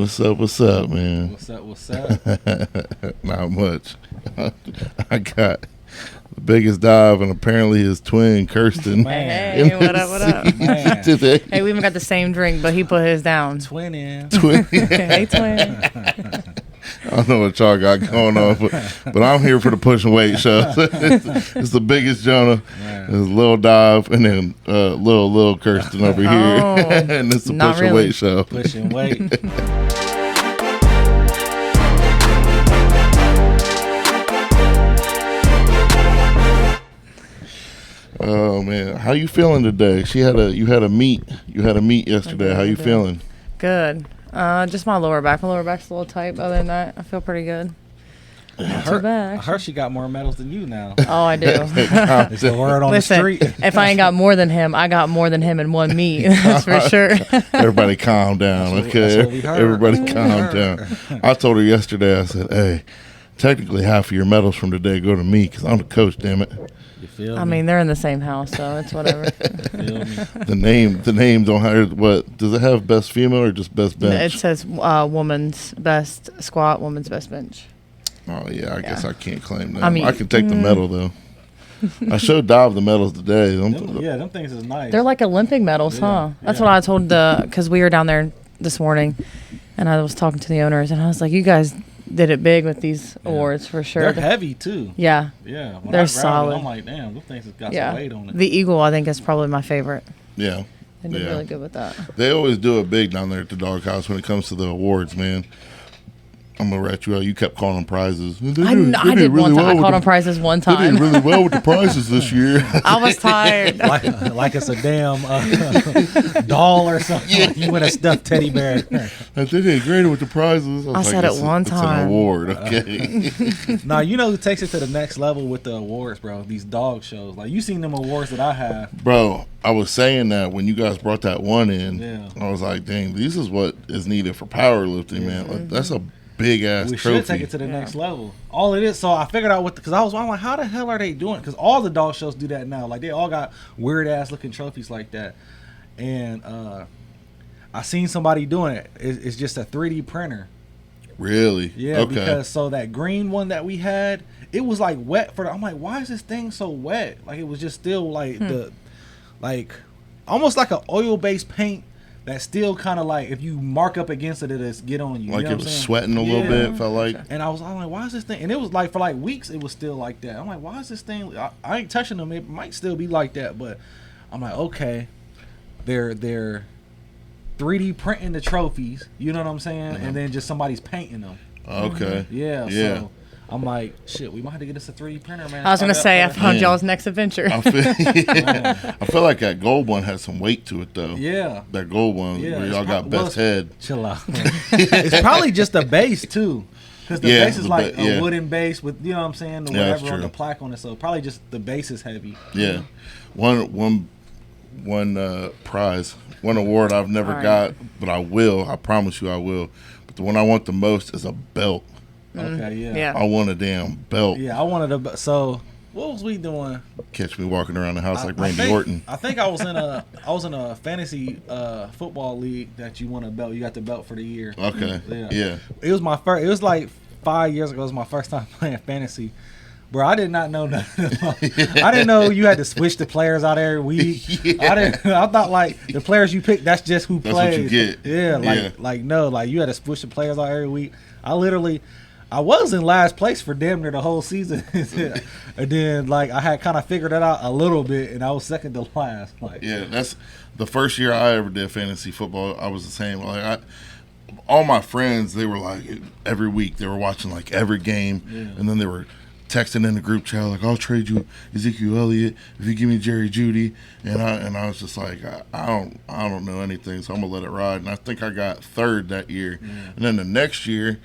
What's up, man? What's up? Not much. I got the biggest dive, and apparently his twin, Kirsten. Hey, what up? Man. Today. Hey, we even got the same drink, but he put his down. Twin in. Hey, twin. I don't know what y'all got going on, but I'm here for the push and weight show. It's the biggest Jonah, it's little dive, and then little Kirsten over here, and it's the push and weight show. Push and weight. Oh man, how you feeling today? You had a meet yesterday. How you feeling? Good. Just my lower back. My lower back's a little tight. Other than that, I feel pretty good. Not too bad. I heard she got more medals than you now. Oh, I do. It's the word on Listen, the street. if I ain't got more than him, I got more than him in one meet. That's for sure. Everybody calm down, okay? That's what we heard. Everybody calm down. I told her yesterday, I said, hey, technically half of your medals from today go to me because I'm the coach, damn it. You feel I me? mean, they're in the same house, so it's whatever. Feel me? The name don't have, what, does it have best female or just best bench? It says woman's best squat, woman's best bench. Oh, yeah, I guess I can't claim that. I mean, I can take the medal, though. I showed Dive the medals today. Them things is nice. They're like Olympic medals, huh? That's what I told because we were down there this morning, and I was talking to the owners, and I was like, you guys did it big with these awards for sure. They're heavy, too. Yeah. Yeah. When They're I grabbed solid. it, I'm like, damn, them things has got some weight on it. The Eagle, I think, is probably my favorite. Yeah. They did really good with that. They always do it big down there at the doghouse when it comes to the awards, man. I'm going to rat you out. You kept calling them prizes. I did one time. I called them prizes one time. They did really well with the prizes this year. I was tired. like it's a damn doll or something. Yeah. You win a stuffed teddy bear. They did great with the prizes. I said it one It's time. an award, okay? Now, you know who takes it to the next level with the awards, bro? These dog shows. Like, you seen them awards that I have. Bro, I was saying that when you guys brought that one in, Yeah. I was like, dang, this is what is needed for powerlifting, man. Like, that's a big ass We trophy. should take it to the next level. All it is, so I figured out because I'm like, how the hell are they doing? Because all the dog shows do that now. Like, they all got weird ass looking trophies like that. And I seen somebody doing it. It's just a 3D printer. Really? Yeah, Okay. because so that green one that we had, it was like wet I'm like, why is this thing so wet? Like, it was just still like almost like an oil based paint. That's still kind of like, if you mark up against it, it'll get on you. Like, you know it what was I'm saying? sweating a little bit, felt like. And I'm like, why is this thing? And it was like, for like weeks, it was still like that. I'm like, why is this thing? I ain't touching them. It might still be like that. But I'm like, okay, they're 3D printing the trophies. You know what I'm saying? And then just somebody's painting them. Okay. Yeah. Yeah. So I'm like, shit, we might have to get us a 3D printer, man. I was going to say, I found y'all's next adventure. I feel like that gold one had some weight to it, though. Yeah. That gold one where y'all got best head. Chill out. It's probably just the base, too. Because the base is like a wooden base with, you know what I'm saying, the whatever on the plaque on it. So probably just the base is heavy. Yeah. One prize, one award I've never got, but I will. I promise you I will. But the one I want the most is a belt. Okay, yeah. I want a damn belt. Yeah, I wanted a. So what was we doing? Catch me walking around the house like Randy Orton. I think I was in a fantasy football league that you won a belt. You got the belt for the year. Okay. Yeah. It was my first. It was like 5 years ago. It was my first time playing fantasy. Bro, I did not know nothing. I didn't know you had to switch the players out every week. Yeah. I thought like the players you pick, that's just who plays. That's what you get. Yeah, like no, like you had to switch the players out every week. I was in last place for damn near the whole season. And then like I had kind of figured it out a little bit, and I was second to last. Like, yeah, that's the first year I ever did fantasy football. I was the same. Like all my friends, they were like every week they were watching like every game, and then they were texting in the group chat like, I'll trade you Ezekiel Elliott if you give me Jerry Jeudy, and I was just like, I don't know anything, so I'm gonna let it ride. And I think I got third that year, and then the next year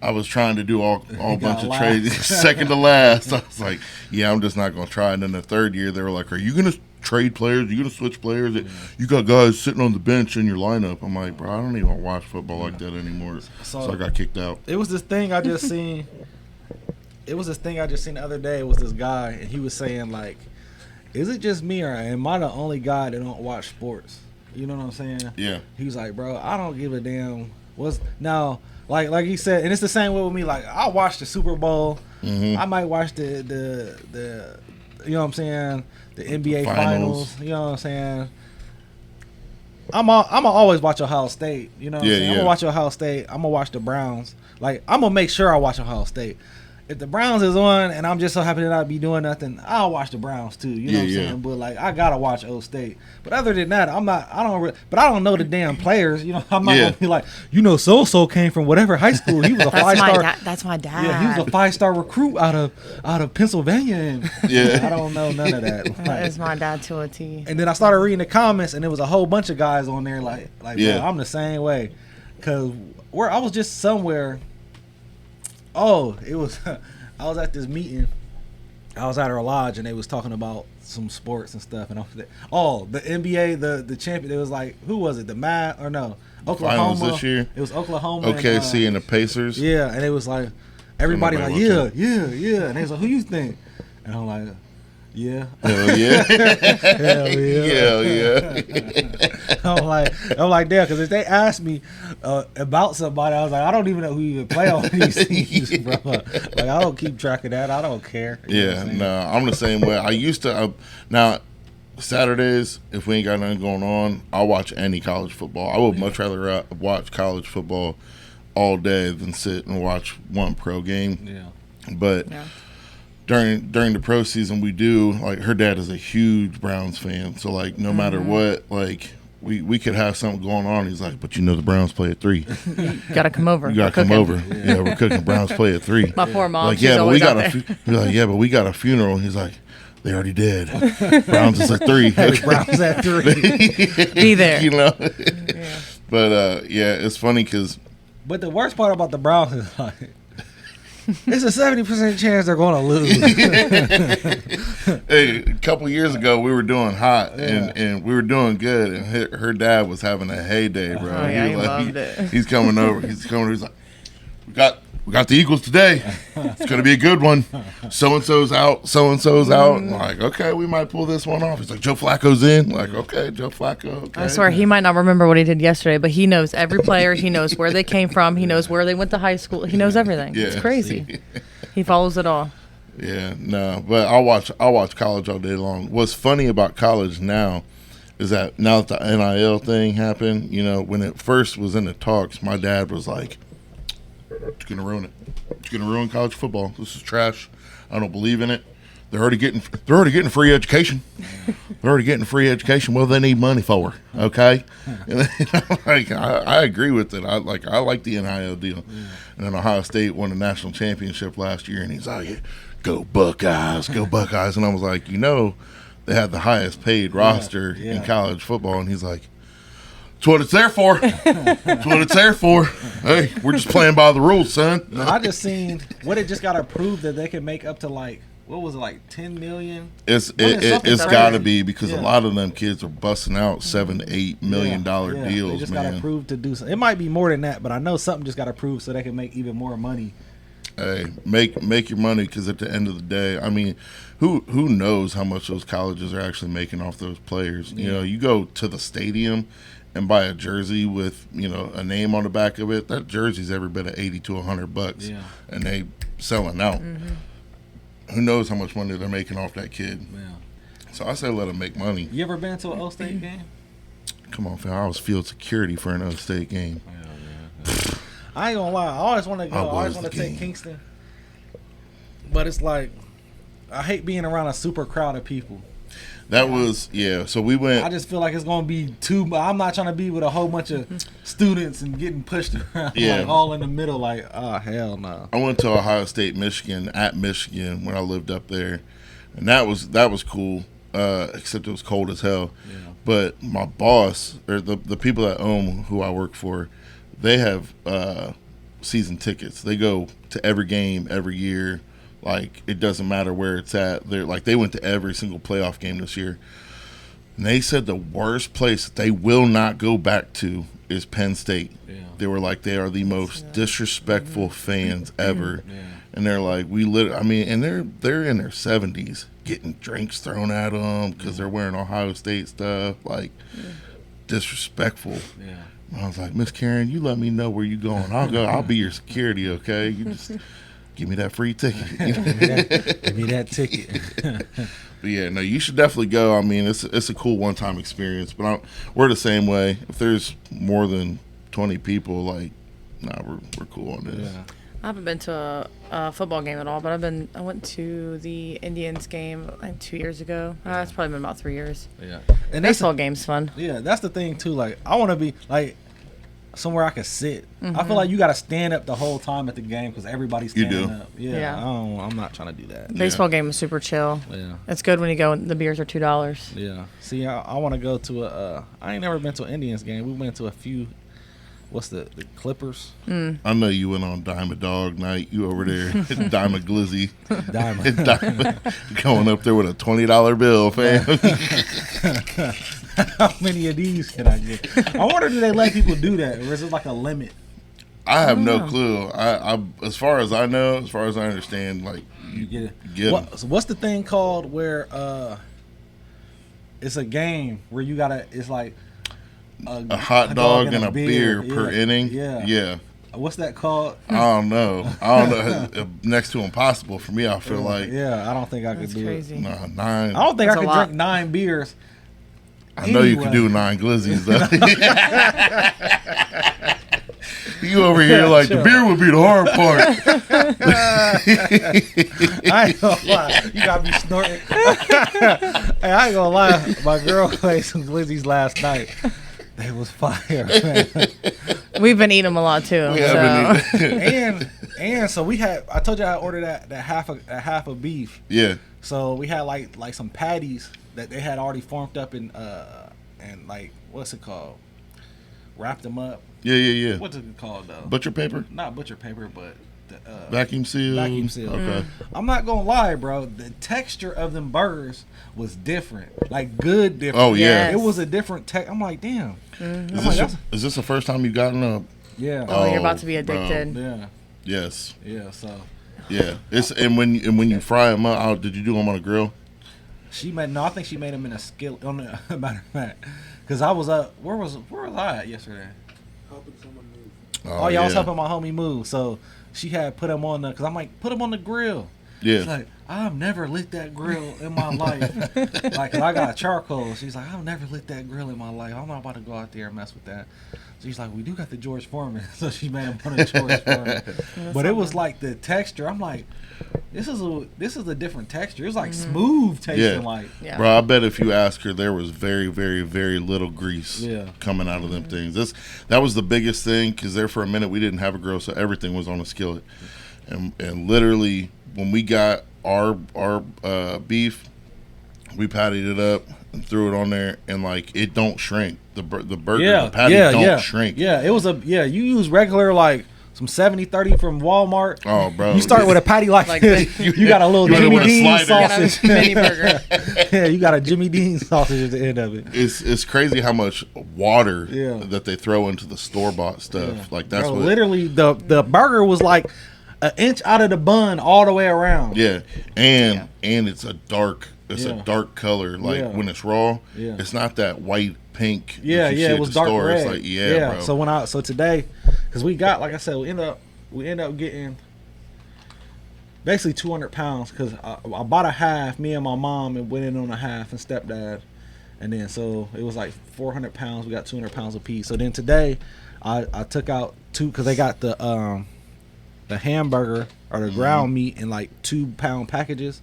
I was trying to do all bunch of trades, second to last. I was like, yeah, I'm just not gonna try. And then the third year they were like, are you gonna trade players? Are you gonna switch players? You got guys sitting on the bench in your lineup. I'm like, bro, I don't even watch football like that anymore. So I got kicked out. It was this thing I just seen. The other day. It was this guy, and he was saying like, is it just me or am I the only guy that don't watch sports? You know what I'm saying? Yeah. He was like, bro, I don't give a damn Was now like you said, and it's the same way with me. Like I watch the Super Bowl. Mm-hmm. I might watch the you know what I'm saying, the NBA finals. You know what I'm saying. I'm always watch Ohio State. You know what I'm saying? I'm gonna watch Ohio State. I'm gonna watch the Browns. Like I'm gonna make sure I watch Ohio State. If the Browns is on and I'm just so happy to not be doing nothing, I'll watch the Browns too. You know what I'm saying? But like I gotta watch O State. But other than that, I don't know the damn players. You know, I'm not gonna be like, you know, so came from whatever high school. He was a 5-star. That's my dad. Yeah, he was a 5-star recruit out of Pennsylvania. And I don't know none of that. That is my dad to a T. And then I started reading the comments, and there was a whole bunch of guys on there like bro, I'm the same way. Cause I was just somewhere. Oh, it was. I was at this meeting. I was at our lodge, and they was talking about some sports and stuff. And the NBA, the champion. It was like, who was it? Oklahoma Finals this year. It was Oklahoma. OKC and the Pacers. Yeah, and it was like everybody like yeah, and they was like, who you think? And I'm like, yeah. Hell yeah. Hell yeah. Hell yeah. I'm like, damn, because if they asked me about somebody, I was like, I don't even know who even play on these teams, bro. Like, I don't keep track of that. I don't care. I'm the same way. I used to. Now, Saturdays, if we ain't got nothing going on, I'll watch any college football. I would much rather watch college football all day than sit and watch one pro game. Yeah. But during the pro season, we do, like, her dad is a huge Browns fan. So, like, no matter what, like, we could have something going on. He's like, but you know the Browns play at 3. You gotta come over. You gotta come over. Yeah, we're cooking. Browns play at 3. My poor mom. Like, she's always but we got a funeral. He's like, they already did. Browns is at 3. Browns at 3. Be there. You know. Yeah. But it's funny because. But the worst part about the Browns is like, it's a 70% chance they're going to lose. Hey, a couple years ago, we were doing hot and we were doing good, and her dad was having a heyday, bro. Oh, yeah, he loved it. He's coming over. He's like, we got the Eagles today. It's going to be a good one. So-and-so's out. So-and-so's out. I'm like, okay, we might pull this one off. He's like, Joe Flacco's in. Like, okay, Joe Flacco. Okay. I swear, he might not remember what he did yesterday, but he knows every player. He knows where they came from. He knows where they went to high school. He knows everything. Yeah. It's crazy. He follows it all. Yeah, no, but I'll watch college all day long. What's funny about college now is that now that the NIL thing happened, you know, when it first was in the talks, my dad was like, it's going to ruin it. It's going to ruin college football. This is trash. I don't believe in it. They're already getting free education. They're already getting free education. Well, they need money for it, okay? And then, like I agree with it. I like the NIL deal. And then Ohio State won the national championship last year, and he's like, "Go Buckeyes, go Buckeyes!" And I was like, you know, they had the highest paid roster in college football, and he's like, that's what it's there for. That's what it's there for. Hey, we're just playing by the rules, son. I just seen what it just got approved that they can make up to like, what was it, like 10 million? It's got to be because a lot of them kids are busting out $7 to $8 million deals. They just man. got approved to do something. It might be more than that, but I know something just got approved so they can make even more money. Hey, make your money, because at the end of the day, I mean, who knows how much those colleges are actually making off those players? You know, you go to the stadium and buy a jersey with, you know, a name on the back of it. That jersey's every bit of $80 to $100, and they selling out. Who knows how much money they're making off that kid? Yeah. So I say let them make money. You ever been to an O State game? Come on, fam. I was field security for an O State game. I ain't gonna lie. I always want to go. I always want to take Kingston, but it's like I hate being around a super crowd of people. That was So we went. I just feel like it's gonna be too. I'm not trying to be with a whole bunch of students and getting pushed around, like all in the middle. Like, oh hell no. I went to Ohio State, Michigan when I lived up there, and that was cool. Except it was cold as hell. Yeah. But my boss, or the people that own who I work for, they have season tickets. They go to every game every year. Like, it doesn't matter where it's at. They went to every single playoff game this year. And they said the worst place that they will not go back to is Penn State. Yeah. They were like, they are the most disrespectful fans ever. Yeah. And they're like, and they're in their 70s getting drinks thrown at them because they're wearing Ohio State stuff. Like, disrespectful. Yeah. I was like, Miss Karen, you let me know where you going. I'll go. I'll be your security, okay? You just give me that free ticket. Give me that ticket. But yeah, no, you should definitely go. I mean, it's a cool one-time experience. But we're the same way. If there's more than 20 people, like, nah, we're cool on this. Yeah. I haven't been to a football game at all, but I went to the Indians game like 2 years ago. It's probably been about 3 years. Yeah. And baseball game's fun. Yeah, that's the thing too. Like, I want to be like somewhere I can sit. Mm-hmm. I feel like you got to stand up the whole time at the game because everybody's standing up. Yeah. Yeah. I'm not trying to do that. Baseball game is super chill. Yeah. It's good when you go. The beers are $2. Yeah. See, I want to go to I ain't never been to an Indians game. We went to a few. What's the Clippers? I know you went on Diamond Dog night. You over there, Diamond Glizzy. Diamond. Going up there with a $20 bill, fam. How many of these can I get? I wonder, do they let people do that, or is it like a limit? I have no clue. I as far as I know, as far as I understand, like You get it. get 'em. So what's the thing called where it's a game where you gotta? It's like a hot dog and a beer per inning. Yeah. What's that called? I don't know. Next to impossible for me. I feel like Yeah, I don't think I could That's do crazy. nah, 9. it. I don't think That's I a could lot. drink 9 beers. I know you can Anyway. do 9 glizzies though. You over here like the beer would be the hard part. I ain't gonna lie. You got me snorting. Hey, I ain't gonna lie. My girl played some glizzies last night. They was fire, man. We've been eating them a lot too. We so. haven't even- And so we had. I told you I ordered that half of beef. Yeah. So we had like some patties that they had already formed up and like what's it called? Wrapped them up. Yeah. What's it called though? Butcher paper? Not butcher paper, but the, Vacuum seal? Vacuum seal. Okay. I'm not gonna lie, bro. The texture of them burgers was different, like good different. Oh, yeah. It was a different tech. I'm like, damn. Mm-hmm. I'm like, Is this the first time you've gotten a... yeah. Oh, you're about Oh, to be bro. addicted. Yeah. Yes. Yeah. So Yeah. And when you fry them up, did you do them on a grill? she made. No, I think she made them in a skillet. On the matter of fact, because I was up. Where was I at yesterday? Oh yeah, I was helping my homie move. So she had put them on the. Because I'm like, put them on the grill. Yeah. She's like, I've never lit that grill in my life. Like, 'cause I got charcoal. She's like, I've never lit that grill in my life. I'm not about to go out there and mess with that. So she's like, we do got the George Foreman. So she made him put a George Foreman. But it was like the texture. I'm like, this is a different texture. It's like smooth tasting. Yeah. Like, Yeah. Bro, I bet if you ask her, there was very, very, very little grease coming out of them things. That was the biggest thing, because there for a minute we didn't have a grill, so everything was on a skillet. And literally, when we got our beef, we patted it up and threw it on there, and like it don't shrink. The burger, the patty don't shrink. Yeah, it was you use regular like some 70-30 from Walmart. Oh, bro. You start with a patty like this. You got a little You Jimmy with a Dean slider. sausage. You got a mini burger. Yeah, you got a Jimmy Dean sausage at the end of it. It's crazy how much water Yeah. that they throw into the store-bought stuff. Yeah. Like that's Bro, what literally the burger was like an inch out of the bun all the way around. Yeah, and it's a dark Yeah. color. Like Yeah. when it's raw, Yeah. it's not that white pink. Yeah, that you yeah, see it at was the dark store. red. It's like bro. So today, because we got, like I said, we end up getting basically 200 pounds because I bought a half. Me and my mom and went in on a half and stepdad, and then so it was like 400 pounds. We got 200 pounds apiece. So then today, I took out 2 because they got the hamburger or the ground meat in like 2-pound packages.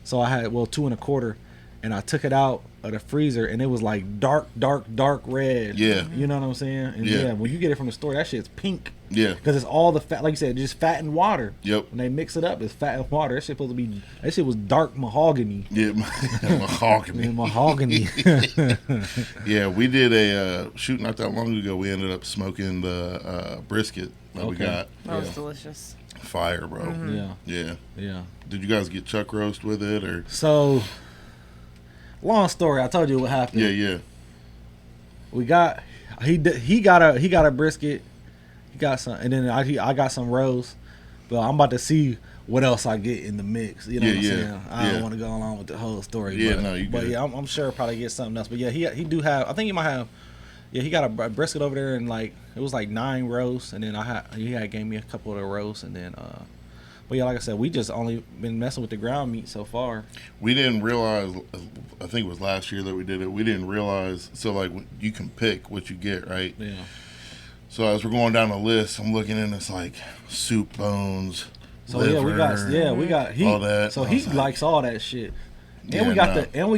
So I had 2 1/4, and I took it out of the freezer, and it was like dark red. Yeah. You know what I'm saying? And Yeah. when you get it from the store, that shit's pink. Yeah. Because it's all the fat, like you said, just fat and water. Yep. When they mix it up, it's fat and water. That shit was dark mahogany. Yeah, mahogany. Mahogany. Yeah, we did a shoot not that long ago. We ended up smoking the brisket that we Okay. got. That was delicious. Fire, bro. Yeah. Yeah. Did you guys get chuck roast with it or? So, long story. I told you what happened. Yeah. We got he got a brisket. He got some, and then I got some roast. But I'm about to see what else I get in the mix. You know what I'm saying? I don't want to go along with the whole story. Yeah, but, no, you But good. yeah, I'm sure I'll probably get something else. But yeah, he do have. I think he might have. Yeah, he got a brisket over there, and like it was like 9 roasts, and then he had gave me a couple of the roasts, and then but yeah, like I said, we just only been messing with the ground meat so far. We didn't realize. I think it was last year that we did it. We didn't realize. So like you can pick what you get, right? Yeah. So as we're going down the list, I'm looking and it's like soup bones. So liver, we got he all that. So he likes all that shit. And we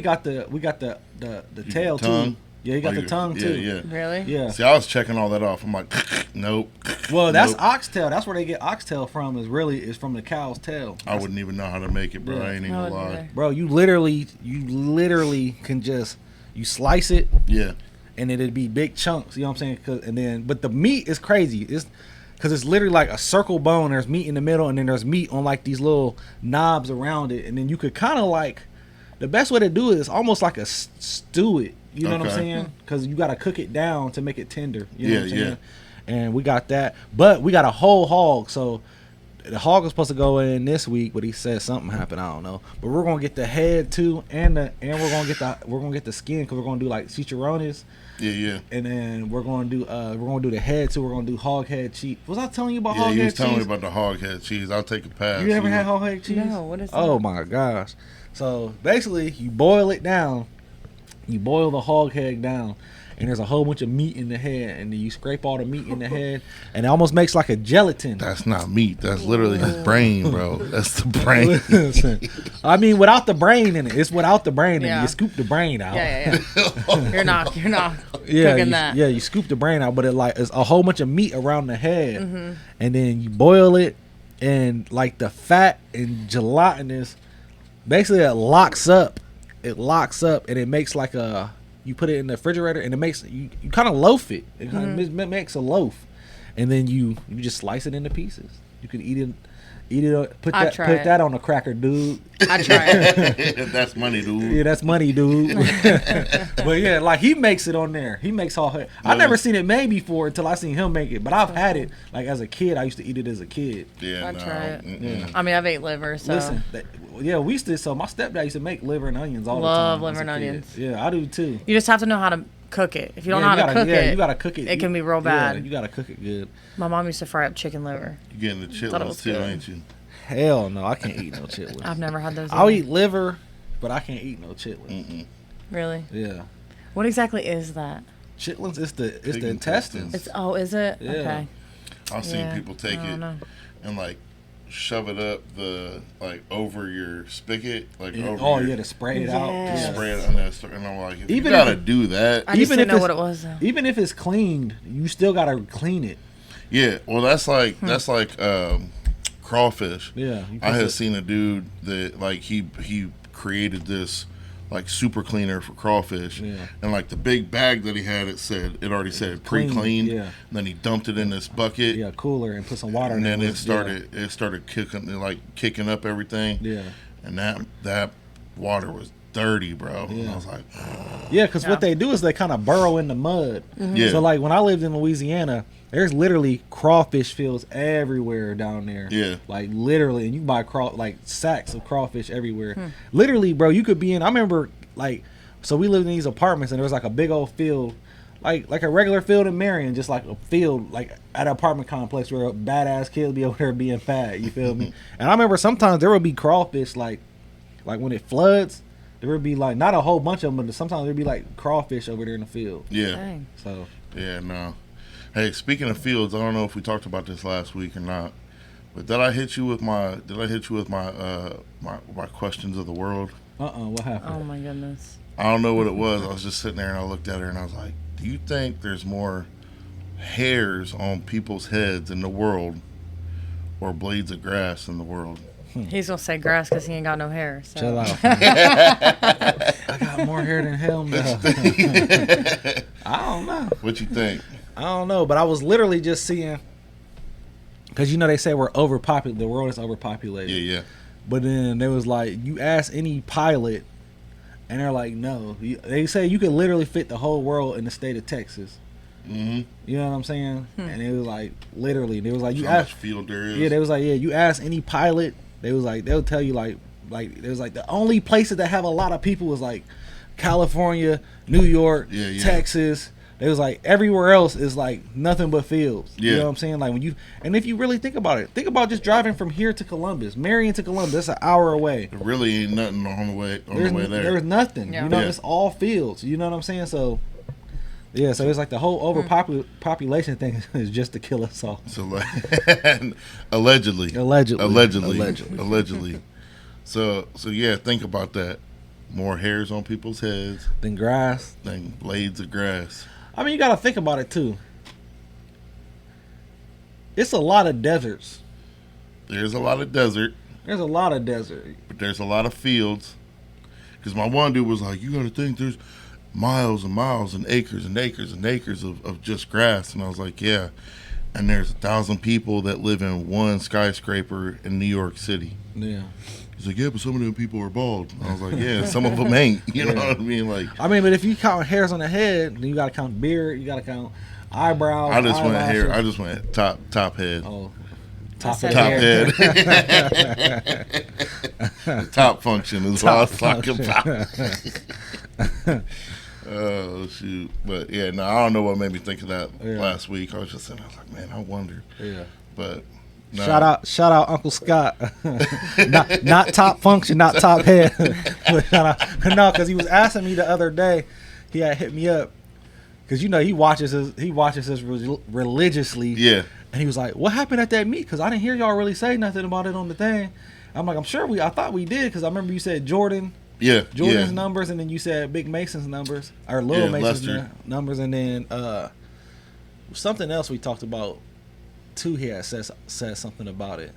got the tail tongue? too. Yeah, he got the tongue too. Yeah. Really? Yeah. See, I was checking all that off. I'm like, nope. Well, that's nope. oxtail. That's where they get oxtail from. Is from the cow's tail. I wouldn't even know how to make it, bro. Yeah. I ain't even gonna lie. Bro, you literally can just slice it. Yeah. And it'd be big chunks. You know what I'm saying? But the meat is crazy. It's because it's literally like a circle bone. There's meat in the middle, and then there's meat on like these little knobs around it, and then you could kind of like. The best way to do it is almost like a stew it. You know what I'm saying? Because you got to cook it down to make it tender. You know what I'm saying? Yeah. And we got that. But we got a whole hog. So the hog was supposed to go in this week, but he said something happened. I don't know. But we're going to get the head too. And we're going to get the skin because we're going to do like chicharrones. Yeah. And then we're going to do the head too. We're going to do hog head cheese. Was I telling you about hog head cheese? Yeah, you was telling me about the hog head cheese. I'll take a pass. You ever had hog head cheese? No, what is that? Oh my gosh. So basically, you boil it down. You boil the hog head down, and there's a whole bunch of meat in the head, and then you scrape all the meat in the head, and it almost makes like a gelatin. That's not meat. That's literally his brain, bro. That's the brain. Listen, I mean, without the brain in it. It's without the brain in it. You scoop the brain out. Yeah. You're not cooking that. Yeah, you scoop the brain out, but it's a whole bunch of meat around the head, and then you boil it, and like the fat and gelatinous. Basically, it locks up, and it makes like you put it in the refrigerator, and it makes you kind of loaf it. It kind of makes a loaf, and then you just slice it into pieces. You can eat it. Put that on a cracker, dude. I try it. That's money, dude. Yeah, that's money, dude. But yeah, like he makes it on there. He makes all. I never seen it made before until I seen him make it. But I've had it like as a kid. I used to eat it as a kid. Yeah, I try it. Yeah. I mean, I've ate liver, so. Listen, we used to. So my stepdad used to make liver and onions all the time. Love liver and onions. Yeah, I do too. You just have to know how to cook it. If you don't know how to cook it, you gotta cook it. It can be real bad. Yeah, you gotta cook it good. My mom used to fry up chicken liver. You're getting the chitlins too, ain't you? Hell no, I can't eat no chitlins. I've never had those. I'll eat liver, but I can't eat no chitlins. Really? Yeah. What exactly is that? Chitlins is the intestines. Is it? Yeah. Okay. I've seen people take it know. and like shove it up over your spigot, like over. Oh yeah, to spray it out. Yes. Yeah. Spray it on that, and I'm like, if Even you gotta if do that. I just didn't know what it was, though. Even if it's cleaned, you still gotta clean it. Yeah, well, that's like crawfish. Yeah, I had seen a dude that like he created this like super cleaner for crawfish, and like the big bag that he had, it already said pre-cleaned. Yeah. And then he dumped it in this bucket. Cooler, and put some water in and it. then it started kicking up everything. Yeah. And that water was dirty, bro. Yeah. And I was like, yeah, because what they do is they kind of burrow in the mud. Yeah. So like when I lived in Louisiana, there's literally crawfish fields everywhere down there. Yeah. Like literally, and you can buy sacks of crawfish everywhere. Literally, bro, you could be in. I remember so we lived in these apartments, and there was like a big old field, like a regular field in Marion, just like a field like at an apartment complex where badass kids be over there being fat. You feel me? And I remember sometimes there would be crawfish like when it floods. There would be like not a whole bunch of them, but sometimes there'd be like crawfish over there in the field. yeah. Dang. So Yeah, no. Hey, speaking of fields, I don't know if we talked about this last week or not, but did I hit you with my my questions of the world? what happened? Oh my goodness. I don't know what it was. I was just sitting there and I looked at her and I was like, do you think there's more hairs on people's heads in the world or blades of grass in the world? He's gonna say grass because he ain't got no hair. So. Chill out. I got more hair than him though. I don't know. What you think? I don't know, but I was literally just seeing, because they say we're overpopulated. The world is overpopulated. Yeah. But then there was like, you ask any pilot, and they're like, no. They say you could literally fit the whole world in the state of Texas. Mm-hmm. You know what I'm saying? And it was like, literally, they was like, you How ask. much field there is? Yeah, they was like, you ask any pilot, they was like, they'll tell you like there was like the only places that have a lot of people was like California, New York, Texas. It was like everywhere else is like nothing but fields. Yeah. You know what I'm saying? Like and if you really think about it, think about just driving from here to Columbus, Marion to Columbus. That's an hour away. There really ain't nothing on the way there. There's nothing. Yeah. You know, Yeah. it's all fields. You know what I'm saying? So yeah, so it's like the whole overpopulation thing is just to kill us all. So like, allegedly. So yeah, think about that. More hairs on people's heads Then grass. than blades of grass. I mean, you got to think about it too. It's a lot of deserts. There's a lot of desert, There's a lot of desert. but there's a lot of fields. Because my one dude was like, you got to think there's miles and miles and acres and acres and acres of just grass. And I was like, yeah. And there's 1,000 people that live in one skyscraper in New York City. Yeah. He's like, yeah, but some of them people are bald. And I was like, yeah, some of them ain't. You know what I mean? Like, I mean, but if you count hairs on the head, then you got to count beard. You got to count eyebrows. I just went eyelashes. hair. I just went top head. Oh, I said Top hair. head. Top function is what I was talking about. Oh shoot! But yeah, no, I don't know what made me think of that last week. I was just saying, I was like, man, I wonder. Yeah. But no. Shout out, Uncle Scott. not top function, not top head. But shout out, no, because he was asking me the other day. He had hit me up because you know he watches us religiously. Yeah. And he was like, "What happened at that meet? Because I didn't hear y'all really say nothing about it on the thing." I'm like, "I'm sure I thought we did because I remember you said Jordan's numbers, and then you said Big Mason's numbers or Little Mason's numbers, and then something else we talked about too. He had said something about it.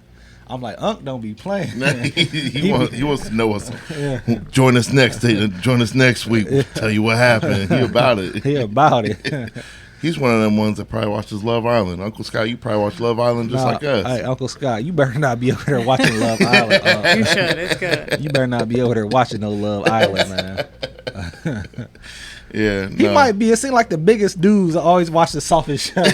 I'm like, Unc, don't be playing. he wants to know us. Yeah. Join us next week. We'll tell you what happened. He about it. He's one of them ones that probably watches Love Island. Uncle Scott, you probably watch Love Island just like us. Hey, Uncle Scott, you better not be over there watching Love Island. You should. It's good. You better not be over there watching no Love Island, man. Yeah, he might be. It seems like the biggest dudes that always watch the softest shows.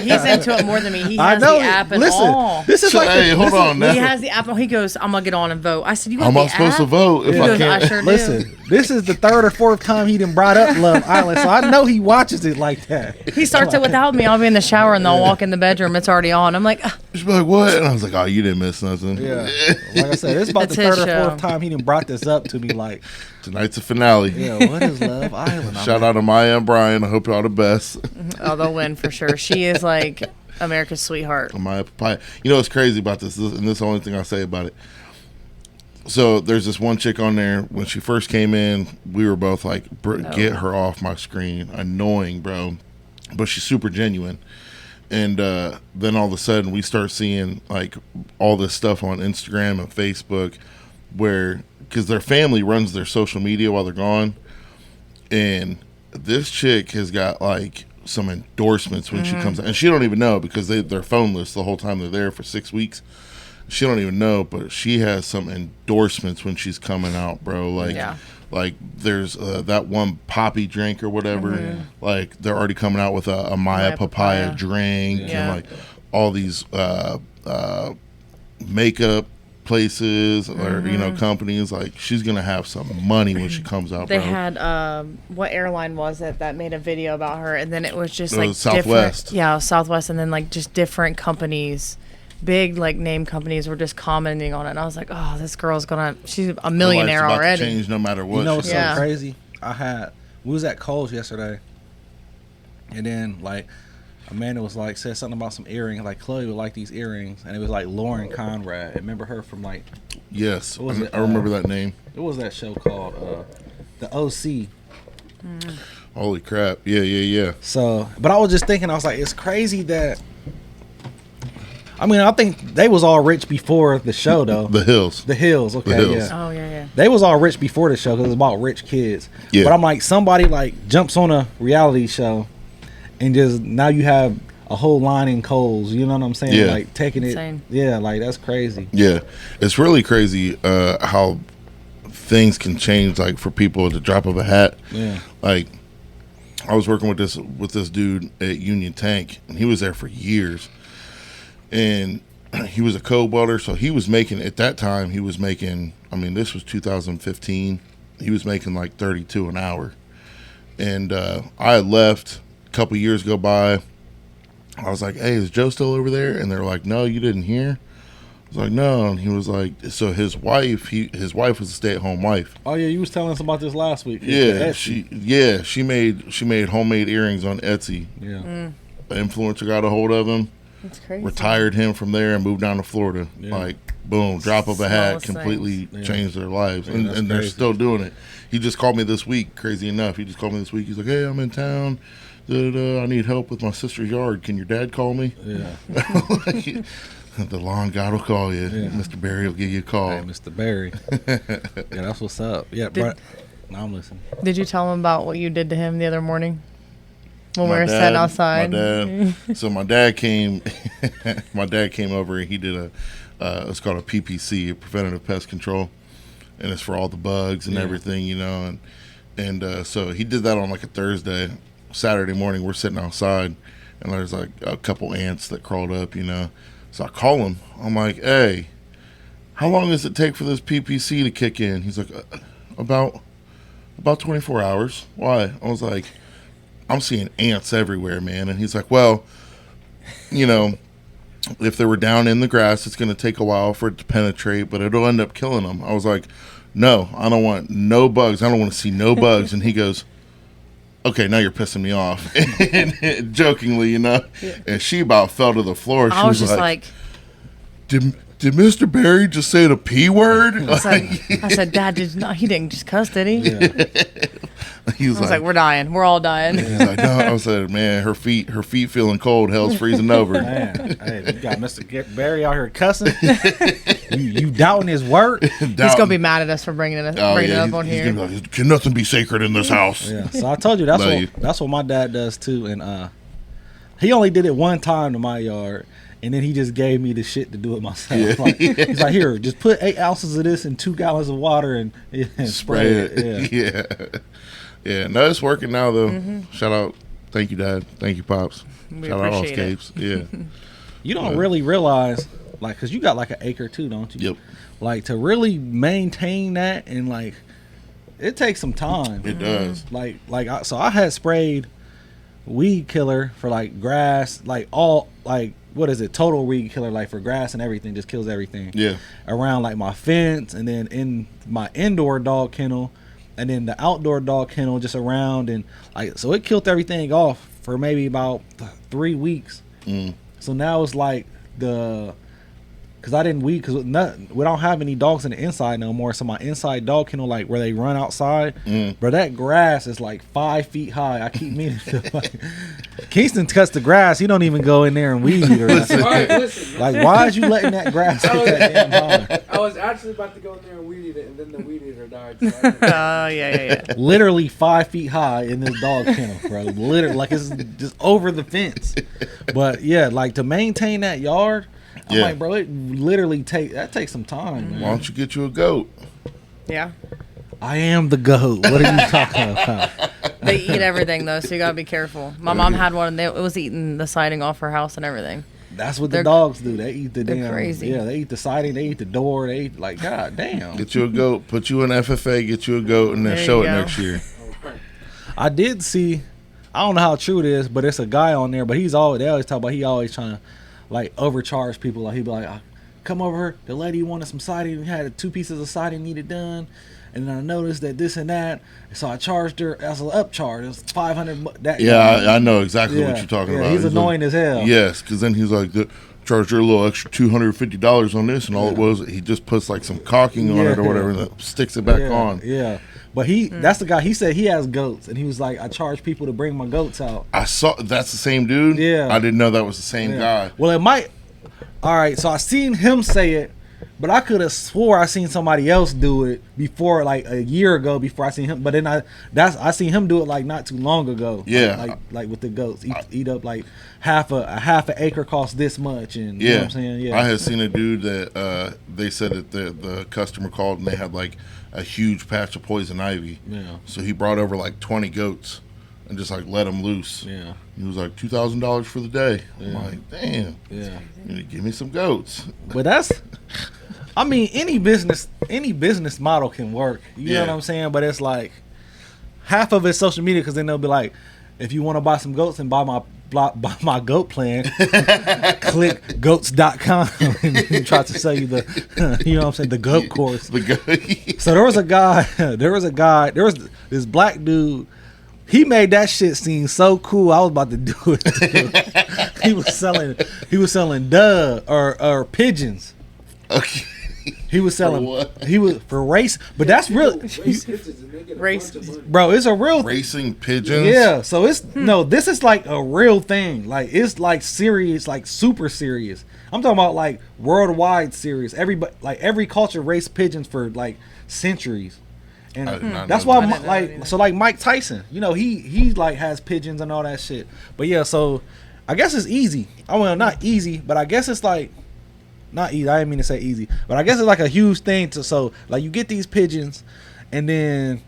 He's into it more than me. He has the app and all. This is hold on. He has the app and he goes, "I'm gonna get on and vote." I said, "You got am the I supposed app?" to vote if I can't? I sure do. Listen, this is the third or fourth time he done brought up Love Island, so I know he watches it like that. He starts it without me. I'll be in the shower and they'll walk in the bedroom. It's already on. I'm like, She's like, what? And I was like, oh, you didn't miss nothing. Yeah, like I said, it's about That's the third his or show. fourth time he done brought this up to me. Like, tonight's the finale. yeah, what is Love Island? Shout out to Maya and Brian. I hope y'all the best. "Oh, they'll win for sure." She is like America's sweetheart. Maya Papaya. You know what's crazy about this, and this is the only thing I'll say about it. So there's this one chick on there. When she first came in, we were both like, get her off my screen. Annoying, bro. But she's super genuine. And then all of a sudden we start seeing like all this stuff on Instagram and Facebook where, because their family runs their social media while they're gone. And this chick has got like some endorsements when she comes out. And she don't even know because they're phoneless the whole time they're there for 6 weeks. She don't even know, but she has some endorsements when she's coming out, bro. Like there's that one poppy drink or whatever. Like they're already coming out with a Maya Papaya drink and like all these makeup places or companies. Like she's gonna have some money when she comes out. They bro. had what airline was it that made a video about her, and then it was just It like was Southwest. different, yeah, Southwest, and then like just different companies. Big like name companies were just commenting on it, and I was like, "Oh, this girl's she's a millionaire Her life's about to already." change no matter what. You know what's so Yeah. crazy? We was at Kohl's yesterday, and then like Amanda was like said something about some earrings. Like Chloe would like these earrings, and it was like Lauren Conrad. Remember her from like Yes, what was it? I remember that name. What was that show called? The OC. Holy crap! Yeah. So, but I was just thinking, I was like, it's crazy that. I mean, I think they was all rich before the show, though. The Hills. The Hills, okay, Hills. yeah. Oh yeah. They was all rich before the show because it was about rich kids. Yeah. But I'm like, somebody like jumps on a reality show, and just now you have a whole line in Kohl's. You know what I'm saying? Yeah. Like taking Insane. it. Yeah, like that's crazy. Yeah, it's really crazy how things can change. Like for people at the drop of a hat. Yeah. Like I was working with this dude at Union Tank, and he was there for years. And he was a code welder, so he was making, at that time, he was making, I mean, this was 2015, he was making like 32 an hour. And I had left, couple years go by. I was like, hey, is Joe still over there? And they're like, no, you didn't hear? I was like, no. And he was like, so his wife was a stay-at-home wife. Oh yeah, you was telling us about this last week. Yeah, she made homemade earrings on Etsy. Yeah. The influencer got a hold of him. That's crazy. Retired him from there and moved down to Florida. Yeah. Like, boom, drop of a hat, Smallest completely things. changed their lives. Yeah, and that's they're crazy. still doing it. He just called me this week, crazy enough. He just called me this week. He's like, hey, I'm in town. I need help with my sister's yard. Can your dad call me? Yeah. The lawn god will call you. Yeah. Mr. Barry will give you a call. Hey, Mr. Barry. Yeah, that's what's up. Yeah, bro. No, I'm listening. Did you tell him about what you did to him the other morning when we My were dad- sitting outside? My dad. So my dad came. My dad came over and he did it's called a PPC, a preventative pest control, and it's for all the bugs and Yeah. everything, and so he did that on like a Thursday. Saturday morning, we're sitting outside, and there's like a couple ants that crawled up, So I call him. I'm like, hey, how long does it take for this PPC to kick in? He's like, about 24 hours. Why? I was like, I'm seeing ants everywhere, man. And he's like, well, if they were down in the grass, it's going to take a while for it to penetrate, but it'll end up killing them. I was like, no, I don't want no bugs. I don't want to see no bugs. And he goes, okay, now you're pissing me off. And jokingly, Yeah. And she about fell to the floor. She I was just like, did Mr. Barry just say the P word? I said, Dad, he didn't just cuss, did he? Yeah. He was I was like, we're dying. We're all dying. he's like, no. I said, man, her feet feeling cold. Hell's freezing over. Man, hey, you got Mr. Barry out here cussing. you doubting his word? He's gonna be mad at us for bringing it up on he's here. gonna be like, can nothing be sacred in this house? Yeah. So I told you that's what my dad does too, and he only did it one time to my yard. And then he just gave me the shit to do it myself. Yeah. He's like, here, just put 8 ounces of this in 2 gallons of water and spray it. Yeah. Yeah. No, it's working now though. Shout out, thank you, Dad. Thank you, Pops. We Shout out all appreciate it. Scapes. Yeah. You don't really realize, like, because you got like an acre too, don't you? Yep. Like, to really maintain that and like, it takes some time. It does. So I had sprayed weed killer for like grass, like all like, what is it, total weed killer, like for grass and everything, just kills everything. Yeah. Around like my fence, and then in my indoor dog kennel, and then the outdoor dog kennel, just around, and like, so it killed everything off for maybe about 3 weeks. So now it's like because I didn't weed, because we don't have any dogs in the inside no more. So my inside dog kennel, like where they run outside, but that grass is like 5 feet high. I keep meaning to, like, Kingston cuts the grass. He don't even go in there and weed or nothing. All right, listen. Like, why is you letting that grass get that damn high? I was actually about to go in there and weed eat it, and then the weed eater died. So Yeah. Literally 5 feet high in this dog kennel, bro. Literally, like, it's just over the fence. But yeah, like, to maintain that yard, I'm like, bro, it literally takes some time, man. Why don't you get you a goat? Yeah. I am the goat. What are you talking about? They eat everything though, so you gotta be careful. My mom had one, and it was eating the siding off her house and everything. That's what They're- the dogs do. They eat the they're damn. crazy. Yeah, they eat the siding. They eat the door. They eat, like, god damn. Get you a goat. Put you in FFA. Get you a goat, and then There show you it go. next year. I did see. I don't know how true it is, but it's a guy on there. But they always talk about he always trying to like overcharge people. Like, he'd be like, come over here. The lady wanted some siding. We had 2 pieces of siding needed done. And then I noticed that this and that. So I charged her as an upcharge. It was $500. That Yeah, I know exactly what you're talking about. He's annoying as hell. Yes, because then he's like, charge her a little extra $250 on this, and all it was, he just puts like some caulking on it or whatever, and then sticks it back on. Yeah. But that's the guy. He said he has goats, and he was like, I charge people to bring my goats out. I saw that's the same dude. Yeah. I didn't know that was the same guy. Well, it might. All right, so I seen him say it, but I could have swore I seen somebody else do it before, like a year ago. Before I seen him, but then I seen him do it like not too long ago. Yeah. like with the goats, eat up like half an acre costs this much, and you know what I'm saying. Yeah, I had seen a dude that they said that the customer called and they had like a huge patch of poison ivy. Yeah. So he brought over like 20 goats and just like let them loose. Yeah. He was like $2,000 for the day. I'm Yeah. like, damn. Yeah. You need to give me some goats. But I mean, any business model can work. You know what I'm saying? But it's like half of it's social media, because then they'll be like, if you want to buy some goats and buy my goat plan, click goats.com and try to sell you the, you know what I'm saying, the goat course. So there was this black dude. He made that shit seem so cool. I was about to do it too. He was selling dove or pigeons. Okay. He was selling. what? He was for race, but that's real, Race. bro. It's a real Racing pigeons. Yeah, so it's no. This is like a real thing. Like it's like serious, like super serious. I'm talking about like worldwide serious. Everybody, like every culture, raced pigeons for like centuries, and that's why like Mike Tyson. You know, he like has pigeons and all that shit. But yeah, so I guess it's easy. Well, not easy, but I guess it's like. Not easy. I didn't mean to say easy, but I guess it's like a huge thing to. So like you get these pigeons, and then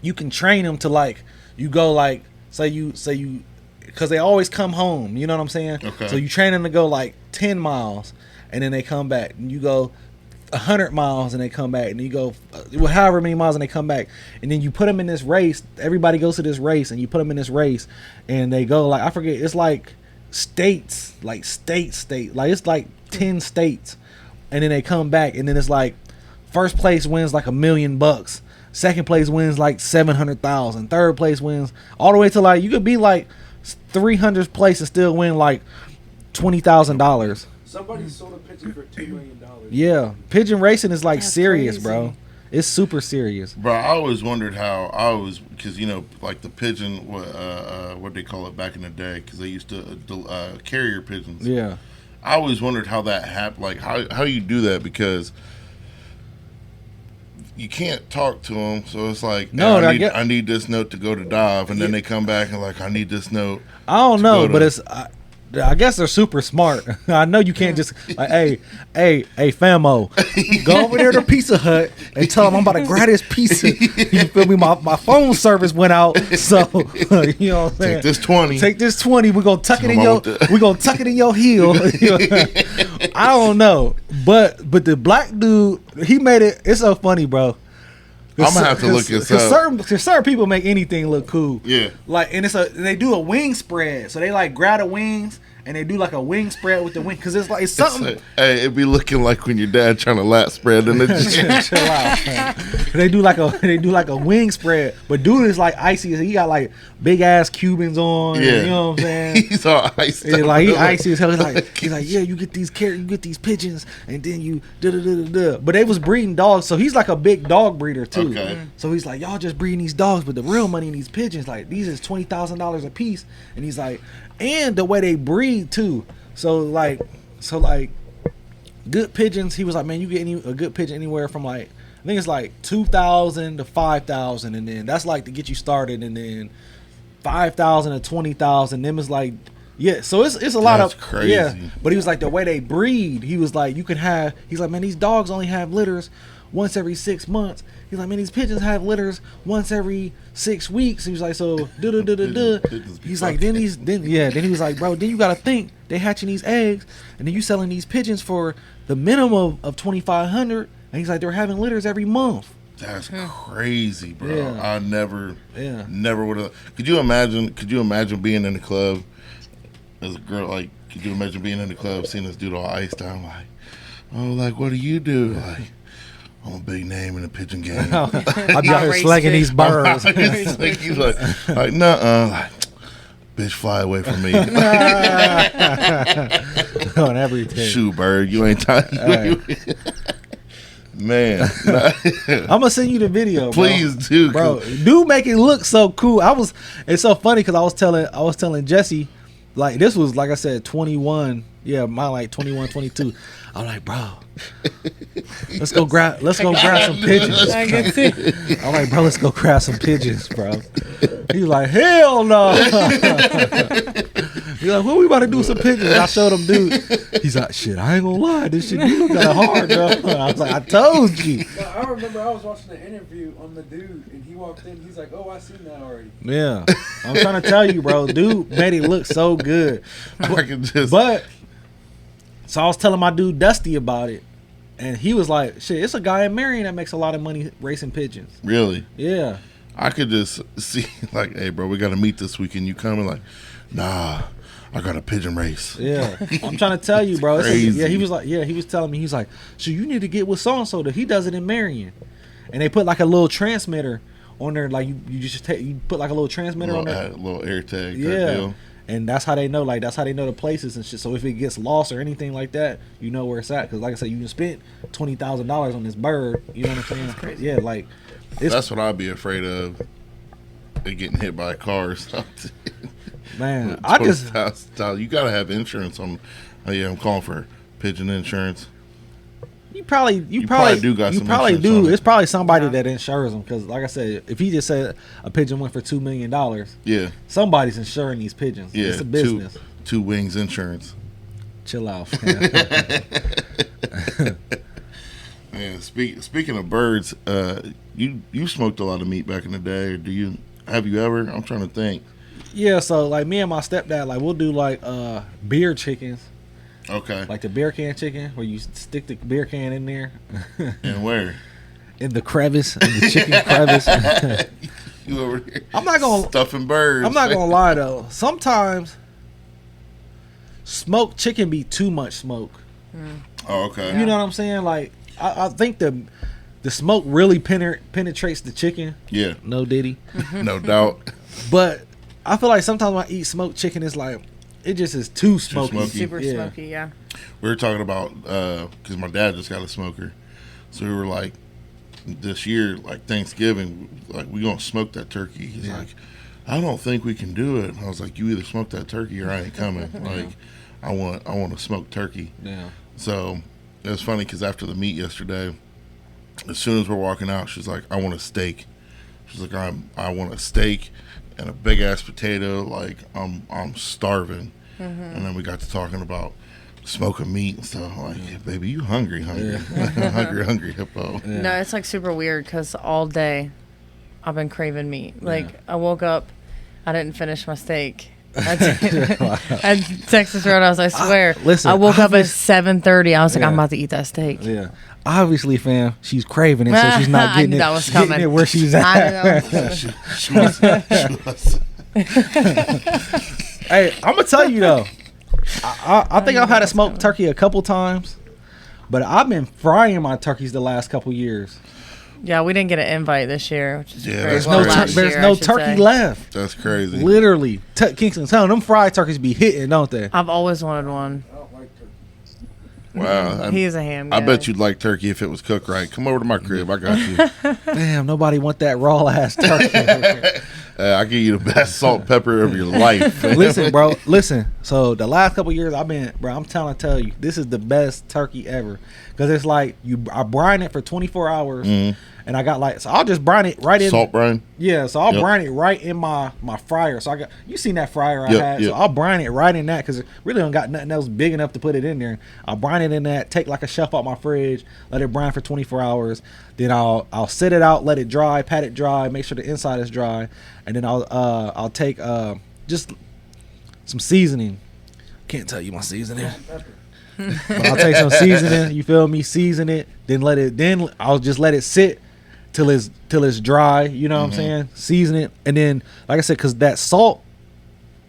you can train them to like you go like say you because they always come home. You know what I'm saying? Okay. So you train them to go like 10 miles, and then they come back, and you go 100 miles, and they come back, and you go however many miles, and they come back, and then you put them in this race. Everybody goes to this race, and you put them in this race, and they go like I forget. It's like states, like state, like it's like 10 states, and then they come back, and then it's like first place wins like $1 million, second place wins like 700,000, third place wins all the way to like you could be like 300th place and still win like $20,000. Somebody sold a pigeon for $2 million. Yeah, pigeon racing is like That's serious, crazy. bro. It's super serious. Bro, I always wondered because you know, like the pigeon, what they call it back in the day, because they used to carrier pigeons. Yeah. I always wondered how that happened, like how you do that, because you can't talk to them. So it's like, No, I need this note to go to dive, and then they come back and like, I need this note. I don't know, go to- but it's. I guess they're super smart. I know you can't just like, hey, famo, go over there to Pizza Hut and tell them I'm about to grab this pizza. You feel me? My phone service went out, so you know what I'm saying. Take this 20. Take this 20. We're gonna tuck it in Come your. on with the- We're gonna tuck it in your heel. I don't know, but the black dude, he made it. It's so funny, bro. I'm gonna have to look this up. Certain people make anything look cool. Yeah. Like, and they do a wing spread. So they like grab the wings and they do like a wing spread with the wing, because it's like it's something. Hey, it'd be looking like when your dad trying to lap spread in the gym. Chill out, man. They do like a wing spread, but dude is like icy. He got like big ass Cubans on. Yeah. You know what I'm saying? He's all iced Yeah, up. like he icy as hell. He's like, yeah, you get these pigeons, and then you da. But they was breeding dogs, so he's like a big dog breeder too. Okay. So he's like, y'all just breeding these dogs, but the real money in these pigeons, like these is $20,000 a piece, and he's like, and the way they breed too. So like good pigeons. He was like, man, you get a good pigeon anywhere from like I think it's like 2,000 to 5,000, and then that's like to get you started, and then 5,000 to 20,000. Them is like, yeah. So it's a lot That's of crazy. Yeah. But he was like, the way they breed, he was like, you can have. He's like, man, these dogs only have litters once every 6 months. He's like, man, these pigeons have litters once every 6 weeks. He was like, so He's like, then he was like, bro, then you gotta think they hatching these eggs, and then you selling these pigeons for the minimum of 2,500. And he's like, they're having litters every month. That's crazy, bro. Yeah. I never would have. Could you imagine being in the club as a girl? Like, could you imagine being in the club, seeing this dude all iced out? Like, oh, like, what do you do? Like, I'm a big name in the pigeon game. I'll be out here slanging these birds. He's like, nuh-uh. Like, bitch, fly away from me. On everything. Shoot, bird. You ain't time. Man. I'm gonna send you the video, bro. Please do. Bro, dude make it look so cool. It's so funny because I was telling Jesse, like, this was, like I said, 21. Yeah, my like 21, 22. I'm like, bro, let's go grab some pigeons. I can see. I'm like, bro, let's go grab some pigeons, bro. He's like, hell no. He's like, what we about to do some pigeons? And I showed him, dude. He's like, shit, I ain't gonna lie, this shit do look kind of hard, bro. I was like, I told you. But I remember I was watching an interview on the dude, and he walked in. He's like, "Oh, I seen that already." Yeah, I'm trying to tell you, bro. Dude made it look so good. But so I was telling my dude Dusty about it, and he was like, "Shit, it's a guy in Marion that makes a lot of money racing pigeons." Really? Yeah. I could just see like, hey, bro, we got to meet this weekend. You coming? Like, nah, I got a pigeon race. Yeah, I'm trying to tell you, bro. It's Crazy. yeah, he was like, he was telling me, he's like, so you need to get with so and so that he does it in Marion, and they put like a little transmitter on there, like you just take, you put like a little transmitter on there, little air tag. Type yeah, deal. and that's how they know, like that's how they know the places and shit. So if it gets lost or anything like that, you know where it's at. Because like I said, you spent $20,000 on this bird. You know what I'm saying? That's crazy. Yeah, like That's what I'd be afraid of. It getting hit by a car or something. Man, I just you gotta have insurance on. Oh yeah, I'm calling for pigeon insurance. you probably do got you some probably insurance do. on it. It's probably somebody that insures them because, like I said, if he just said a pigeon went for $2 million, Yeah, somebody's insuring these pigeons. yeah. It's a business. Two wings insurance. Chill out, man. Man, speaking of birds, you smoked a lot of meat back in the day. Or have you ever? I'm trying to think. Yeah, so like me and my stepdad, like we'll do like beer chickens, Okay. like the beer can chicken, where you stick the beer can in there, And where? in the crevice, in the chicken crevice. You over here? I'm not gonna Stuffing birds. I'm not gonna lie though. Sometimes smoked chicken be too much smoke. Oh, okay. You know what I'm saying? Like I think the smoke really penetrates the chicken. Yeah, No diddy. no doubt. But I feel like sometimes when I eat smoked chicken, it's like it just is too smoky. smoky. Super Yeah. smoky, yeah. We were talking about because my dad just got a smoker, so we were like, this year, like Thanksgiving, like we gonna smoke that turkey. He's like, I don't think we can do it. And I was like, you either smoke that turkey or I ain't coming. Like, I want a smoked turkey. Yeah. So it was funny because after the meet yesterday, as soon as we're walking out, she's like, I want a steak. She's like, I want a steak and a big ass potato. Like I'm starving. And then we got to talking about smoking meat and stuff. I'm like, yeah, baby, you hungry, hungry hippo. Yeah. No, it's like super weird because all day I've been craving meat. Like I woke up, I didn't finish my steak. I Texas Roadhouse, I swear. Listen, I woke up at 7:30. I was like, I'm about to eat that steak. Yeah. Obviously, fam, she's craving it, so she's not I getting knew it. that was getting coming. it where she's I at. knew that was She was- Hey, I'm gonna tell you though. I think I've had a smoked turkey a couple times, but I've been frying my turkeys the last couple years. Yeah, we didn't get an invite this year, which is Yeah, crazy. that's There's no, crazy. Last there's year, no I should turkey say. left. That's crazy. Literally, Kingston, tell them fried turkeys be hitting, don't they? I've always wanted one. I don't like turkey. Wow. He's a ham guy. I bet you'd like turkey if it was cooked right. Come over to my crib. I got you. Damn, nobody want that raw ass turkey. I give you the best salt and pepper of your life. Listen, bro. Listen. So the last couple years I've been, bro. I'm trying to tell you, this is the best turkey ever. Cause it's like I brine it for 24 hours, and I got like, so I'll just brine it right in. Salt brine. Yeah, so I'll Yep. brine it right in my fryer. So I got, you seen that fryer I Yep, had? yep. So I'll brine it right in that because it really don't got nothing else big enough to put it in there. I'll brine it in that. Take like a shelf out my fridge, let it brine for 24 hours. Then I'll sit it out, let it dry, pat it dry, make sure the inside is dry, and then I'll take just some seasoning. Can't tell you my seasoning. But I'll take some seasoning, you feel me? Season it, then I'll just let it sit till it's dry. You know what I'm saying? Season it, and then like I said, because that salt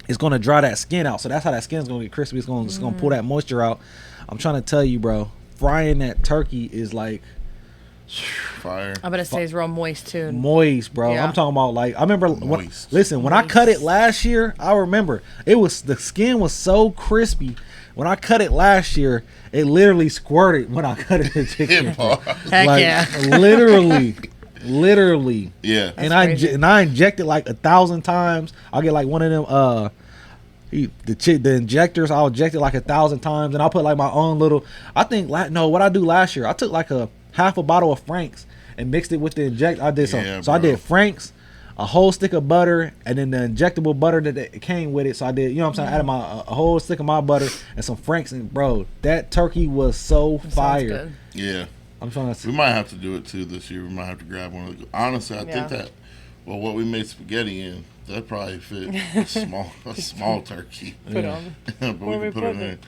is gonna dry that skin out. So that's how that skin's gonna get crispy. It's gonna pull that moisture out. I'm trying to tell you, bro. Frying that turkey is like Fire. I bet it stays real moist too. moist, bro. Yeah. I'm talking about like I remember Moist. when I cut it last year, I remember the skin was so crispy. When I cut it last year, it literally squirted when I cut it. The chicken. Heck Like, yeah. literally. Yeah. And crazy. I inject it like 1,000 times. I'll get like one of them the injectors. I'll inject it like 1,000 times, and I'll put like my own little. I think what I do last year, I took like a half a bottle of Frank's and mixed it with the inject. I did something. Yeah, So I bro. did Frank's, a whole stick of butter, and then the injectable butter that came with it. So I did, you know what I'm saying? I added a whole stick of my butter and some Frank's, and bro, that turkey was so That sounds fire. good. Yeah. I'm trying to. We might have to do it too this year. We might have to grab one of the. Honestly, I Yeah. think that. Well, what we made spaghetti in, that probably fit a small turkey. Put on. But Where we we can put it putting in. it?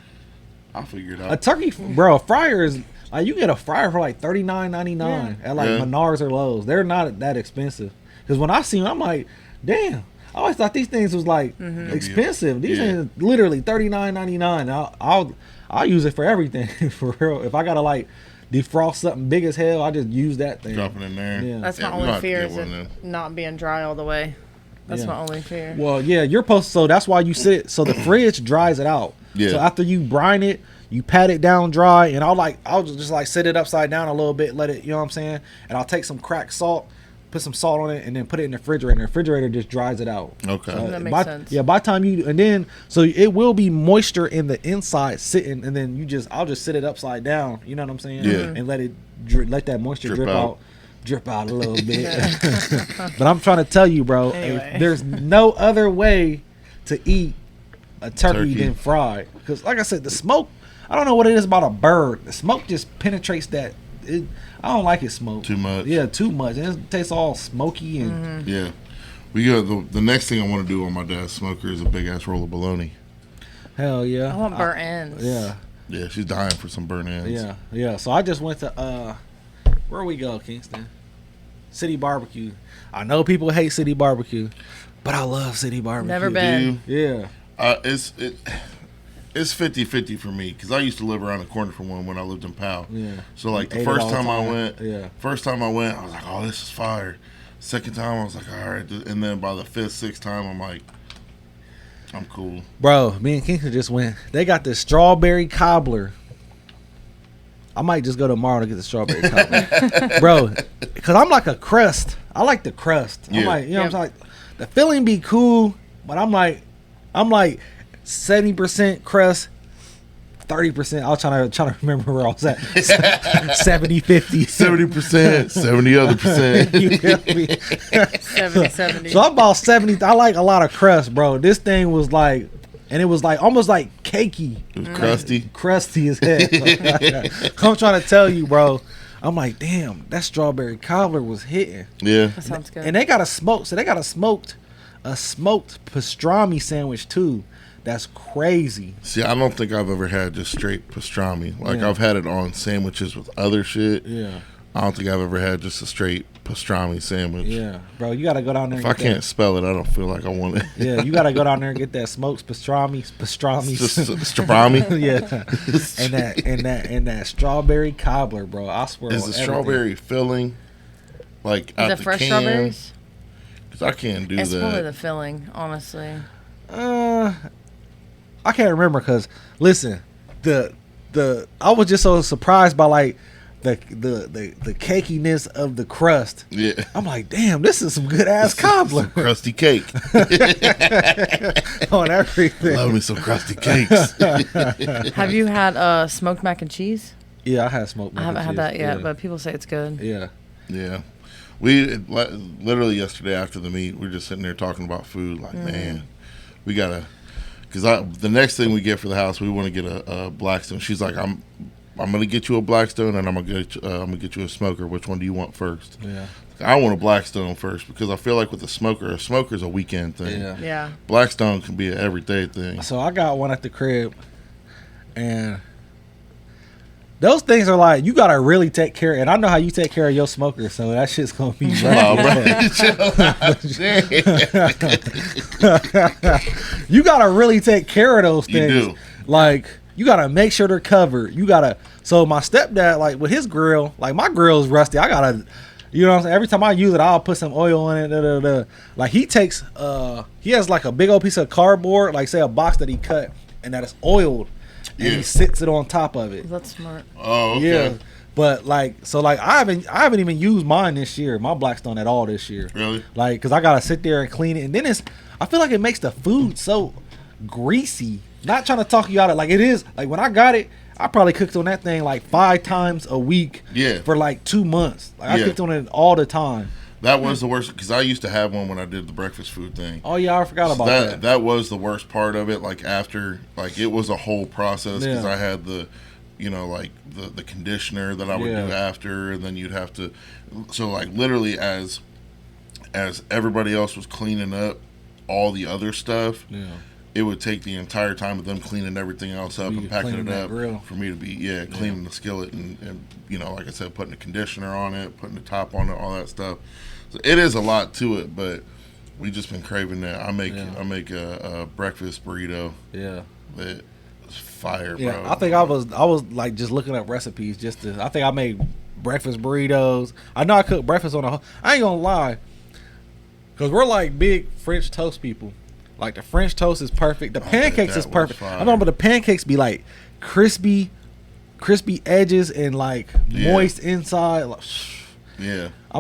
I'll figure it A out. turkey, bro, a fryer is like you get a fryer for like $39.99 at like Yeah. Menards or Lowe's. They're not that expensive Because when I seen them, I'm like, damn. I always thought these things was like expensive. These things literally $39.99. I'll use it for everything for real. If I gotta like defrost something big as hell, I just use that thing. Drop it in there. Yeah. That's my we'll only have to fear get is one it then. not being dry all the way. That's my only fear. Well, yeah, you're supposed to, so that's why you sit it. So the fridge dries it out. Yeah. So after you brine it, you pat it down dry, and I'll just like sit it upside down a little bit, let it, you know what I'm saying? And I'll take some cracked salt, put some salt on it, and then put it in the refrigerator. And the refrigerator just dries it out. Okay. That makes sense. Yeah, by the time you, and then, so it will be moisture in the inside sitting, and then I'll just sit it upside down, you know what I'm saying? Yeah. And let that moisture drip out a little bit. But I'm trying to tell you, bro, Anyway. there's no other way to eat a turkey than fried. Because, like I said, the smoke, I don't know what it is about a bird. The smoke just penetrates that. I don't like it smoked. Too much. Yeah, too much. It tastes all smoky and. Yeah. We got the next thing I want to do on my dad's smoker is a big ass roll of bologna. Hell yeah. I want burnt ends. Yeah. Yeah, she's dying for some burnt ends. Yeah. So I just went to where we go, Kingston? City Barbecue. I know people hate City Barbecue, but I love City Barbecue. Never Do been. you? Yeah. It's 50-50 for me because I used to live around the corner from one when I lived in Powell. Yeah. So like the Ate it first all the time I time. went, Yeah. I was like, oh, this is fire. Second time I was like, all right, and then by the fifth, sixth time, I'm like, I'm cool. Bro, me and Kingston just went. They got this strawberry cobbler. I might just go tomorrow to get the strawberry cobbler. Bro, because I'm like a crust. I like the crust. I'm Yeah. like, you know what I'm saying? Like, the filling be cool, but I'm like 70% crust, 30%. I was trying to remember where I was at. 70, 50. 70%, 70 other percent. You feel me? 70. So I'm about 70. I like a lot of crust, bro. This thing was like, and it was like almost like cakey. It was crusty. Crusty as hell. I'm trying to tell you, bro. I'm like, damn, that strawberry cobbler was hitting. Yeah. That sounds good. And they got a smoked pastrami sandwich too. That's crazy. See, I don't think I've ever had just straight pastrami. Like, Yeah. I've had it on sandwiches with other shit. Yeah. I don't think I've ever had just a straight pastrami sandwich. Yeah, bro, you gotta go down there. If and I get can't spell it, I don't feel like I want it. that. Yeah, you gotta go down there and get that smoked pastrami. Just pastrami. Yeah, and that strawberry cobbler, bro. I swear. Is on the everything. strawberry filling like Is out it the fresh can? strawberries? Because I can't do It's probably that. the filling, honestly. I can't remember because listen, the I was just so surprised by like the cakiness of the crust. Yeah. I'm like, damn, this is some good ass cobbler Crusty cake. on everything. Love me some crusty cakes. Have you had smoked mac and cheese? Yeah, I had smoked. I mac and haven't had cheese. that yet, Yeah. but people say it's good. Yeah. Yeah. We literally yesterday after the meet, we were just sitting there talking about food. Like, man, we gotta, because the next thing we get for the house, we want to get a Blackstone. She's like, I'm gonna get you a Blackstone and I'm gonna get you a smoker. Which one do you want first? Yeah. I want a Blackstone first because I feel like with a smoker's a weekend thing. Yeah. Yeah. Blackstone can be an everyday thing. So I got one at the crib, and those things are like you gotta really take care. And I know how you take care of your smoker, so that shit's gonna be. Oh, You gotta really take care of those You things. do. Like you gotta make sure they're covered. You gotta. So my stepdad, like with his grill, like my grill is rusty. I gotta. You know what I'm saying? Every time I use it, I'll put some oil in it. Like he takes, he has like a big old piece of cardboard, like say a box that he cut, and that is oiled, and Yeah. he sits it on top of it. That's smart. Oh, okay. Yeah, but like, so like I haven't even used mine this year, my Blackstone at all this year. Really? Like, cause I gotta sit there and clean it, and then I feel like it makes the food so greasy. Not trying to talk you out of like it is. Like when I got it, I probably cooked on that thing like 5 times a week. Yeah. For like 2 months. Like I Yeah. cooked on it all the time. That was the worst because I used to have one when I did the breakfast food thing. Oh yeah, I forgot about that. That was the worst part of it. Like after, like it was a whole process because Yeah. I had the, like the conditioner that I would Yeah. do after, and then you'd have to. So like literally as everybody else was cleaning up all the other stuff, Yeah. it would take the entire time of them cleaning everything else up and packing it up for me to be cleaning the skillet and like I said, putting the conditioner on it, putting the top on it, all that stuff. So it is a lot to it, but we just been craving that. I make a breakfast burrito. Yeah. It's fire, Yeah, bro. I think I was like just looking up recipes I think I made breakfast burritos. I know I cook breakfast I ain't gonna lie, because we're like big French toast people. Like the French toast is perfect. The pancakes is perfect. I know, but the pancakes be like crispy edges and like moist inside. Like, yeah. I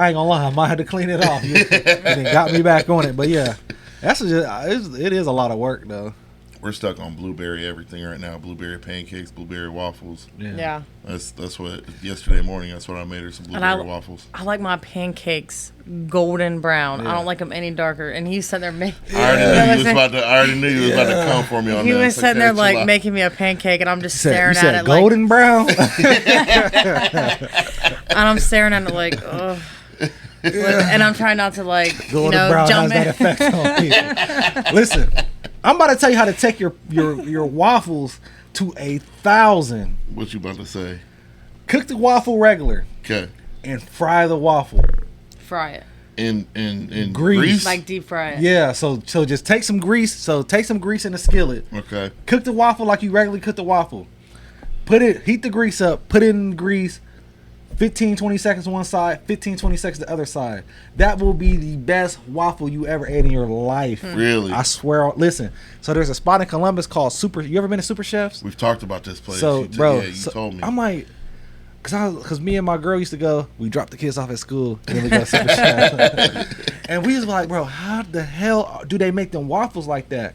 ain't gonna lie, I might have to clean it off. And it got me back on it. But yeah, it is a lot of work though. We're stuck on blueberry everything right now. Blueberry pancakes, blueberry waffles. Yeah. That's what yesterday morning. That's what I made her, some blueberry waffles. I like my pancakes golden brown. I don't like them any darker. And he's sitting there making. I already knew you was about to come for me on that. He was sitting there like making me a pancake, and I'm just staring at it golden brown. And I'm staring at it like, ugh. And I'm trying not to golden brown jump has in. that effect on people. Listen, I'm about to tell you how to take your waffles to 1,000. What you about to say? Cook the waffle regular. Okay. And fry the waffle. Fry it. In Grease. Like deep fry it. Yeah, so just take some grease. So take some grease in the skillet. Okay. Cook the waffle like you regularly cook the waffle. Heat the grease up. Put it in the grease. 15-20 seconds one side, 15-20 seconds the other side. That will be the best waffle you ever ate in your life. Really? I swear. Listen, so there's a spot in Columbus called Super. You ever been to Super Chefs? We've talked about this place. So, you told me. I'm like, cause me and my girl used to go. We dropped the kids off at school, and then we go to Super Chefs. And we was like, bro, how the hell do they make them waffles like that?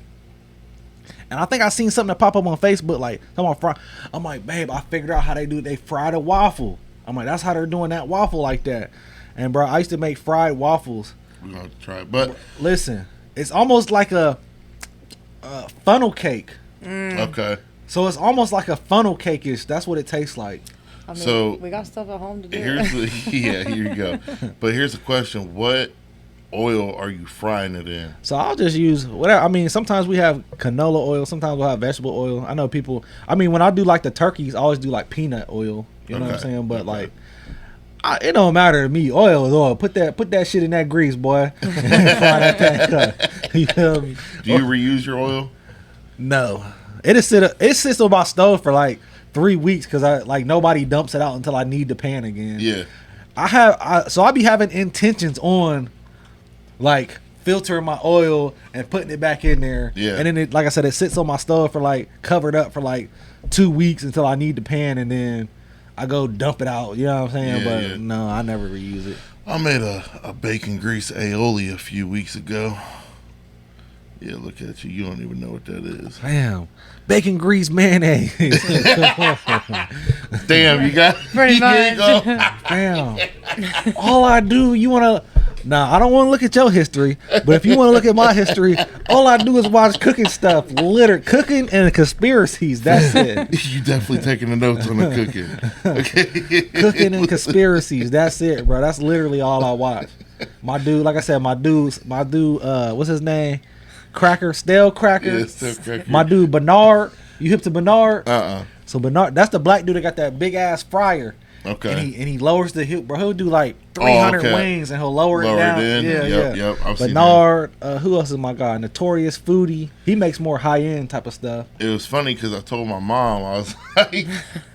And I think I seen something that pop up on Facebook, like, come on, fry. I'm like, babe, I figured out how they fry the waffle. I'm like, that's how they're doing that waffle like that. And bro, I used to make fried waffles. We're gonna try it, but listen, it's almost like a funnel cake. Okay. So it's almost like a funnel cake-ish. That's what it tastes like. I mean, So we got stuff at home to do. Here you go. But here's the question: what oil are you frying it in? So I'll just use whatever. I mean, sometimes we have canola oil. Sometimes we'll have vegetable oil. I know people. I mean, when I do like the turkeys, I always do like peanut oil. You know what I'm saying? But like, it don't matter to me. Oil is oil. Put that shit in that grease, boy. Fry that thing up. You feel me? Do you reuse your oil? No. It sits on my stove for like 3 weeks because nobody dumps it out until I need the pan again. Yeah. So I be having intentions on like filtering my oil and putting it back in there. Yeah. And then like I said, it sits on my stove for like covered up for like 2 weeks until I need the pan, and then I go dump it out. You know what I'm saying? But no, I never reuse it. I made a bacon grease aioli a few weeks ago. Yeah, look at you. You don't even know what that is. Damn. Bacon grease mayonnaise. Damn, you got Pretty much. Damn. All I do, you want to... Nah, I don't want to look at your history, but if you want to look at my history, all I do is watch cooking stuff. Cooking and conspiracies. That's it. You definitely taking the notes on the cooking. Okay. Cooking and conspiracies. That's it, bro. That's literally all I watch. My dude, like I said, my dude, what's his name? Stale Cracker. Yeah, Stale Cracker. My dude, Bernard. You hip to Bernard? So Bernard, that's the black dude that got that big ass fryer. Okay. And he lowers the hip, bro. He'll do like 300 wings and he'll lower it down. Yep. I've seen Bernard, who else is my guy? Notorious Foodie. He makes more high end type of stuff. It was funny because I told my mom, I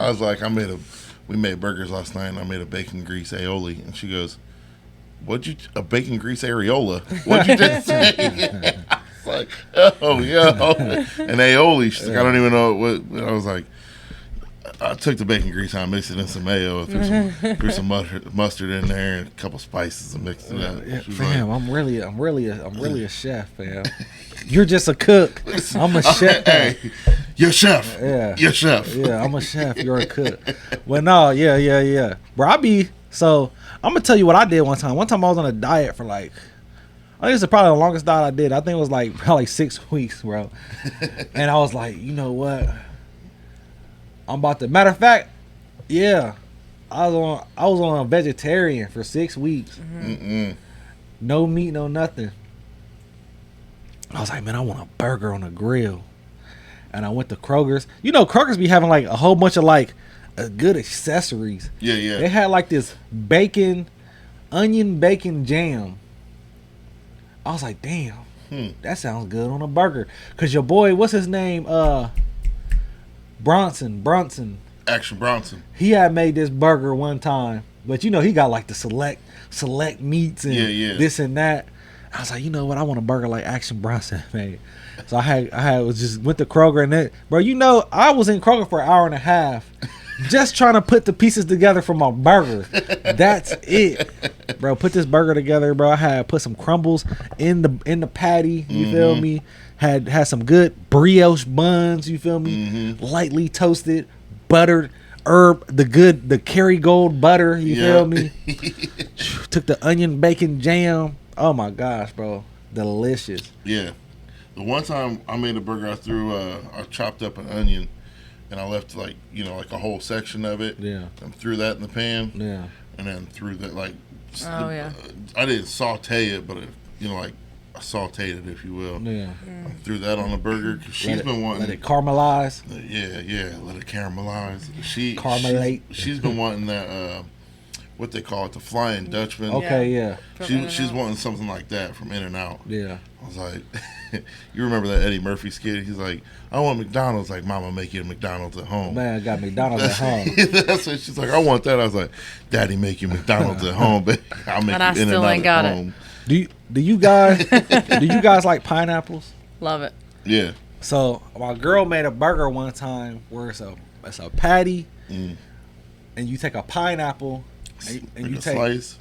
was like, we made burgers last night and I made a bacon grease aioli, and she goes, a bacon grease areola? What'd you just say? I was like, oh yeah, and aioli. She's like, I don't even know what. I was like, I took the bacon grease out, mixed it in some mayo, threw some mustard in there, and a couple spices, and mixed it up. Yeah, fam, I'm really a chef, fam. You're just a cook. I'm a chef. Hey, you're a chef. Yeah, you're a chef. Yeah, I'm a chef. You're a cook. Well, no, yeah. Bro, I'm gonna tell you what I did one time. One time I was on a diet for like, I think it's probably the longest diet I did. I think it was like probably 6 weeks, bro. And I was like, you know what? I'm about to. Matter of fact, yeah, I was on a vegetarian for 6 weeks. Mm-mm. No meat, no nothing. I was like, man, I want a burger on the grill. And I went to Kroger's. You know, Kroger's be having like a whole bunch of like good accessories. Yeah, yeah. They had like this onion bacon jam. I was like, damn, that sounds good on a burger. Cause your boy, what's his name? Bronson. Action Bronson. He had made this burger one time, but you know he got like the select meats and this and that. I was like, you know what? I want a burger like Action Bronson made. So I went to Kroger and that, bro. You know, I was in Kroger for an hour and a half, just trying to put the pieces together for my burger. That's it, bro. Put this burger together, bro. I had put some crumbles in the patty. You feel me? Had some good brioche buns. You feel me? Lightly toasted, buttered the Kerrygold butter. You feel me? Took the onion bacon jam. Oh my gosh, bro, delicious. Yeah. The one time I made a burger, I chopped up an onion, and I left like a whole section of it. Yeah. And threw that in the pan. Yeah. And then threw that Yeah. I didn't saute it, but I sauteed it, if you will. Yeah. I threw that on the burger. 'Cause she's been wanting. Let it caramelize. Yeah. Let it caramelize. Caramelate. She's been wanting that. What they call it, the Flying Dutchman. Okay. Yeah. She's wanting something like that from In-N-Out. Yeah. I was like, you remember that Eddie Murphy skit? He's like, I want McDonald's. Like, Mama, make you a McDonald's at home. Man, I got McDonald's at home. That's what she's like. I want that. I was like, Daddy, make you McDonald's at home, but I'll make And I you still In-N-Out ain't got at it. home. Do you guys like pineapples? Love it. Yeah. So my girl made a burger one time where it's a patty, and you take a pineapple. And Like you a take slice?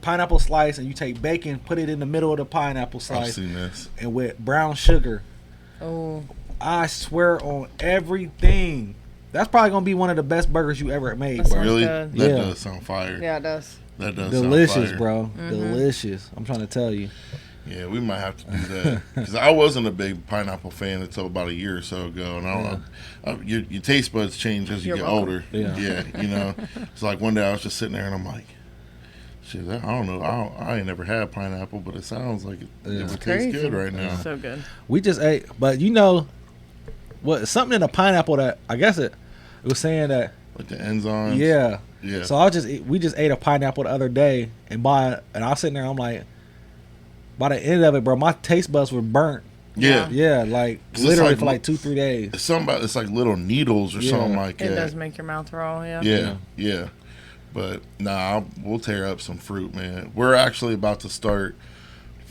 pineapple slice, and you take bacon, put it in the middle of the pineapple I've slice, seen this. and with brown sugar. Oh, I swear on everything, that's probably gonna be one of the best burgers you ever made, That bro. sounds Really? good. That Yeah. does sound fire. yeah, it does. That does Delicious, sound fire. bro. Delicious. I'm trying to tell you. Yeah, we might have to do that because I wasn't a big pineapple fan until about a year or so ago, and I don't know, your taste buds change as you You're get welcome. older. Yeah. It's like one day I was just sitting there and I'm like, shit, I don't know, I ain't never had pineapple, but it sounds like it would taste good right now. So good. We just ate, but you know what? Something in the pineapple that I guess it was saying that. Like the enzymes. Yeah. So we just ate a pineapple the other day, and I was sitting there. I'm like, by the end of it, bro, my taste buds were burnt. Yeah. Yeah, like 'Cause it's literally like- for like 2-3 days. It's something about, it's like little needles or something like It that. does make your mouth raw. Yeah. Yeah. But we'll tear up some fruit, man. We're actually about to start.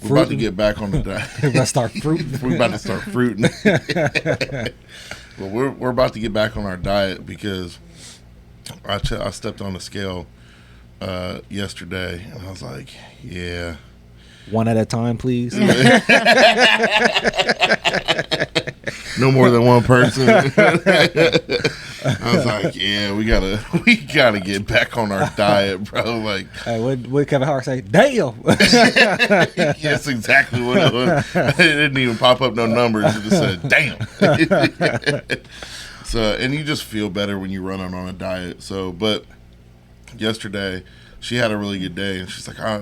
We're about to Fruiting. get back on the diet. We're gonna start fruiting. We're about to start fruiting. Well, we're about to get back on our diet because I stepped on the scale yesterday and I was like, yeah. One at a time, please. No more than one person. I was like, yeah, we gotta get back on our diet, bro. Like, Hey, what Kevin Hart say? Damn. that's exactly what it was. It didn't even pop up no numbers. It just said, damn. So, and you just feel better when you're running on a diet. So, but yesterday she had a really good day, and she's like, I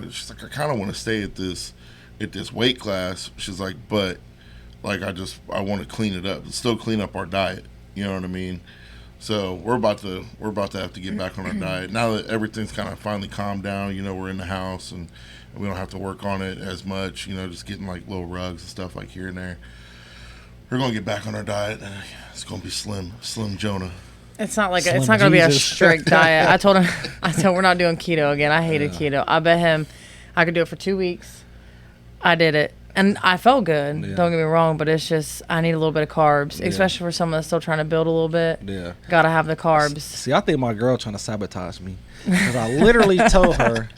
kind of want to stay at this weight class. She's like, but like I want to clean it up, still clean up our diet. You know what I mean? So we're about to have to get back on our diet now that everything's kind of finally calmed down. You know, we're in the house and we don't have to work on it as much. You know, just getting like little rugs and stuff like here and there. We're gonna get back on our diet. And it's gonna be Slim Jonah. It's not like Slim it's not gonna be a Jesus. strict diet. I told him we're not doing keto again. I hated keto. I bet him I could do it for 2 weeks. I did it and I felt good. Yeah. Don't get me wrong, but it's just I need a little bit of carbs, especially for someone that's still trying to build a little bit. Yeah. Gotta have the carbs. See, I think my girl trying to sabotage me because I literally told her,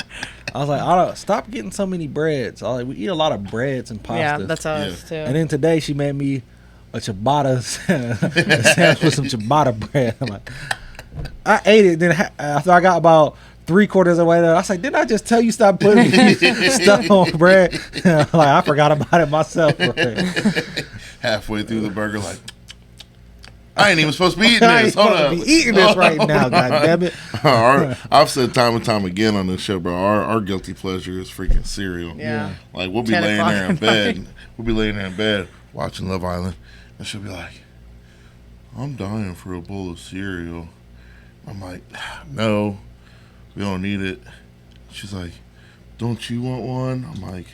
I was like, stop getting so many breads. We eat a lot of breads and pastas. Yeah, that's us too. And then today she made me a ciabatta sandwich with some ciabatta bread. I'm like, I ate it. Then after I got about 3/4 of the way there, I was like, didn't I just tell you stop putting stuff on bread? Like I forgot about it myself. Right? Halfway through the burger, like I ain't even supposed to be eating I ain't this. Hold supposed up. to be eating this right now, God damn it. I've said time and time again on this show, bro, our guilty pleasure is freaking cereal. Yeah. Like, we'll be 10 laying o'clock there in at bed. night. We'll be laying there in bed watching Love Island. And she'll be like, I'm dying for a bowl of cereal. I'm like, no, we don't need it. She's like, don't you want one? I'm like,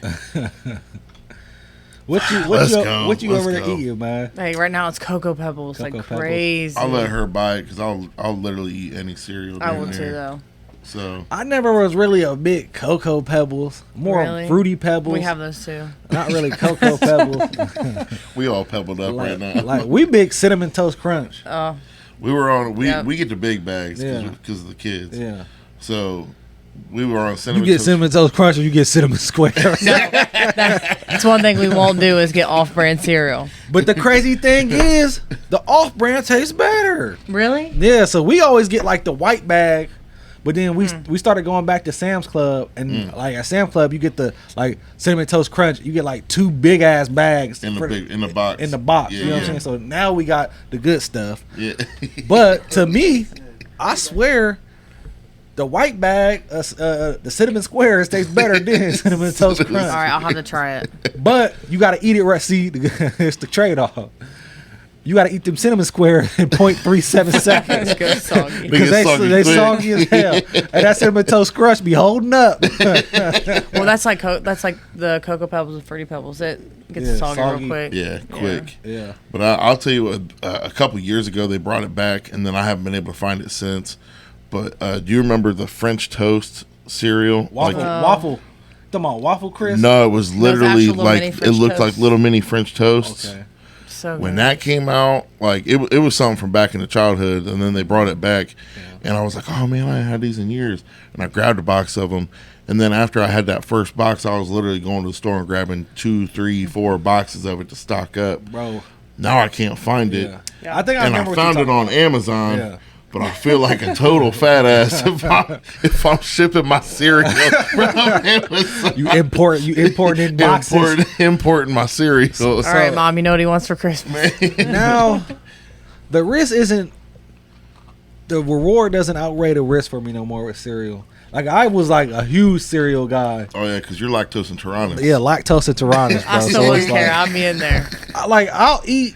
What you Let's go. over there Let's go. eating, man? Hey, right now it's Cocoa Pebbles, Cocoa like Pebbles. crazy. I'll let her buy it because I'll literally eat any cereal. I down will there. too, though. So I never was really a big Cocoa Pebbles. More Really? Fruity Pebbles. We have those too. Not really Cocoa Pebbles. we all pebbled up right now. Like we big Cinnamon Toast Crunch. Oh, we were on. Yep. We get the big bags Yeah. because of the kids. Yeah. So we were on You cinnamon. get Toast. Cinnamon Toast Crunch or you get Cinnamon Square. that's one thing we won't do is get off-brand cereal. But the crazy thing is, the off-brand tastes better. Really? Yeah, so we always get like the white bag, but then we started going back to Sam's Club, and like at Sam's Club you get the like Cinnamon Toast Crunch. You get like 2 big ass bags in the for- box. In the box, Yeah, you know what yeah. I'm saying? So now we got the good stuff. Yeah. But to me, I swear, the white bag, the cinnamon squares tastes better than cinnamon toast All crunch. right, I'll have to try it. But you got to eat it right. See, it's the trade off. You got to eat them cinnamon squares in 0.37 seconds. It's good soggy. Because they quick. soggy as hell, and that cinnamon toast crunch be holding up. Well, that's like the Cocoa Pebbles and Fruity Pebbles. It gets Yeah, soggy, soggy. real quick. Yeah, quick. Yeah, But I'll tell you what. A couple years ago, they brought it back, and then I haven't been able to find it since. But do you remember the French toast cereal? waffle. Come on, waffle crisp. No, it was literally actual little mini like it French looked like toasts? little mini French toasts. Okay. So When good. that came out, like it was something from back in the childhood, and then they brought it back, and I was like, oh man, I ain't had these in years, and I grabbed a box of them, and then after I had that first box, I was literally going to the store and grabbing 2, 3, 4 boxes of it to stock up. Bro. Now I can't find it, Yeah. I think I and I remember found it on Amazon. Yeah. But I feel like a total fat ass if I'm shipping my cereal from Amazon. You import in boxes. Importing my cereal. All right, Mom, you know what he wants for Christmas. Now, the risk isn't. The reward doesn't outweigh the risk for me no more with cereal. Like I was like a huge cereal guy. Oh yeah, because you're lactose intolerant. Yeah, lactose intolerant. I still wouldn't care. I'll be in there. I'll eat.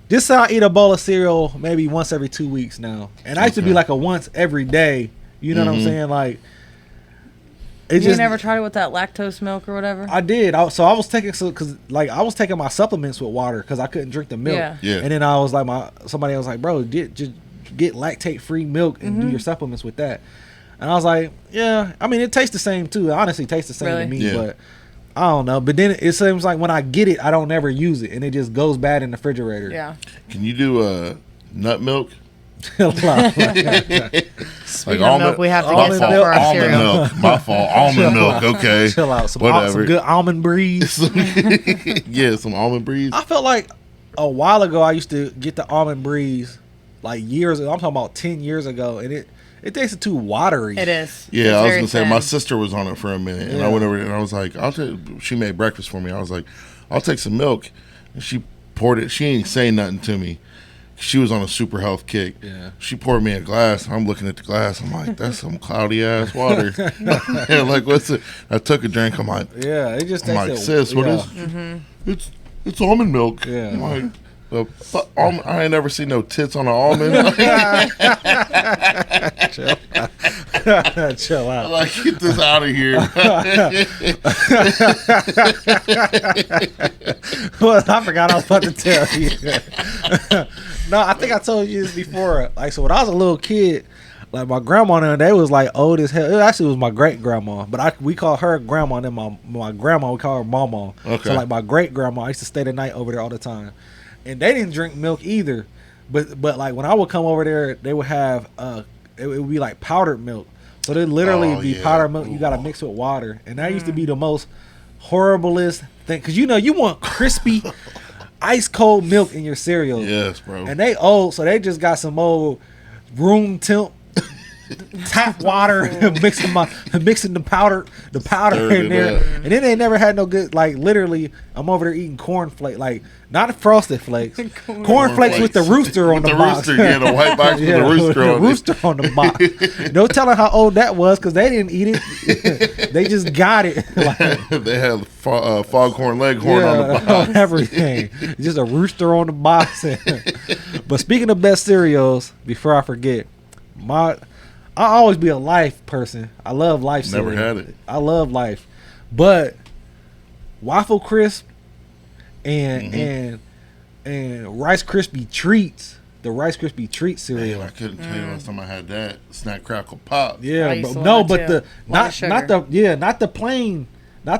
This I'll eat a bowl of cereal maybe once every 2 weeks now, and I used to be Okay. like a once every day. You know what I'm saying? Like it You never tried it with that lactose milk or whatever? I did. So I was taking because like I was taking my supplements with water because I couldn't drink the milk. Yeah. Yeah. And then I was like, somebody was like, bro, just get lactate free milk and do your supplements with that. And I was like, yeah. I mean, it tastes the same too. It honestly tastes the same Really? to me, Yeah. but I don't know. But then it seems like when I get it, I don't ever use it, and it just goes bad in the refrigerator. Yeah. Can you do nut milk? Speaking of milk, we have to almond get some milk- for our almond cereal. milk. My fault. Almond milk. Okay. Chill out. Some Whatever. good almond breeze. Yeah, some almond breeze. I felt like a while ago I used to get the almond breeze, like years ago. I'm talking about 10 years ago, and it tasted too watery. It is. Yeah, It's I was very gonna say thin. my sister was on it for a minute, and I Yeah. went over there and I was like, she made breakfast for me. I was like, I'll take some milk, and she poured it. She ain't saying nothing to me. She was on a super health kick. Yeah. She poured me a glass. I'm looking at the glass. I'm like, that's some cloudy ass water. Yeah, like what's it? I took a drink. I'm like, Yeah, it just I'm tasted. like, sis, what is? It's almond milk. Yeah. I'm like, I ain't never seen no tits on an almond. Chill out. Like, get this out of here. Well, I forgot I was about to tell you. No, I think I told you this before. Like, so when I was a little kid, like my grandma and them, they was like old as hell. It actually was my great grandma, but we call her grandma, and then my grandma we call her mama. Okay. So like my great grandma, I used to stay the night over there all the time, and they didn't drink milk either. But like when I would come over there, they would have it would be like powdered milk. So they literally Oh, be yeah. powdered milk. You got to mix with water, and that used to be the most horriblest thing because you want crispy, ice cold milk in your cereal. Yes, bro. And they old, so they just got some old room temp tap water, mixing the powder Stirred in it there, up. and then they never had no good. Like literally, I'm over there eating cornflakes, like not frosted flakes, cornflakes with the rooster on With the the box. rooster, yeah, the white box with the rooster on it. rooster on the box. No telling how old that was because they didn't eat it. They just got it. Like, They had foghorn leghorn on the box. on everything. Just a rooster on the box. But speaking of best cereals, before I forget, I always be a Life person. I love Life cereal. Never had it. I love Life, but Waffle Crisp and Rice Krispie treats. The Rice Krispie treat cereal. Man, I couldn't tell you last time I had that. Snack Crackle Pop. I Yeah, used to but love no, that but too. the Lot of not sugar. not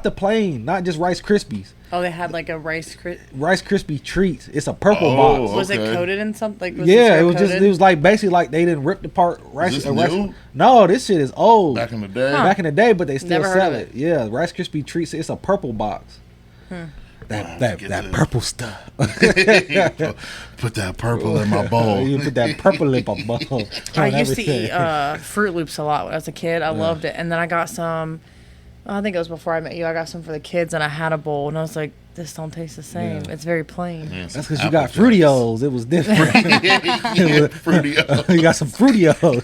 the plain, not just Rice Krispies. Oh, they had like a Rice Krispie treats. It's a purple Oh, box. Was okay. it coated in something? Like, was the Yeah, it cereal was just coated? it was like basically like they didn't rip apart rice. this rice- new? No, this shit is old. Back in the day. Back in the day, but they still Never heard sell of it. it. Yeah, Rice Krispie treats. It's a purple box. That get that this. purple stuff. Put that purple in my bowl. You put that purple in my bowl. I on used to everything. eat Fruit Loops a lot as a kid. I loved it. And then I got some, I think it was before I met you, I got some for the kids and I had a bowl and I was like, this don't taste the same. Yeah. It's very plain. Man, That's some because you Apple got Jacks. Fruity-O's. It was different. Yeah, Fruity. You got some Fruity-O's.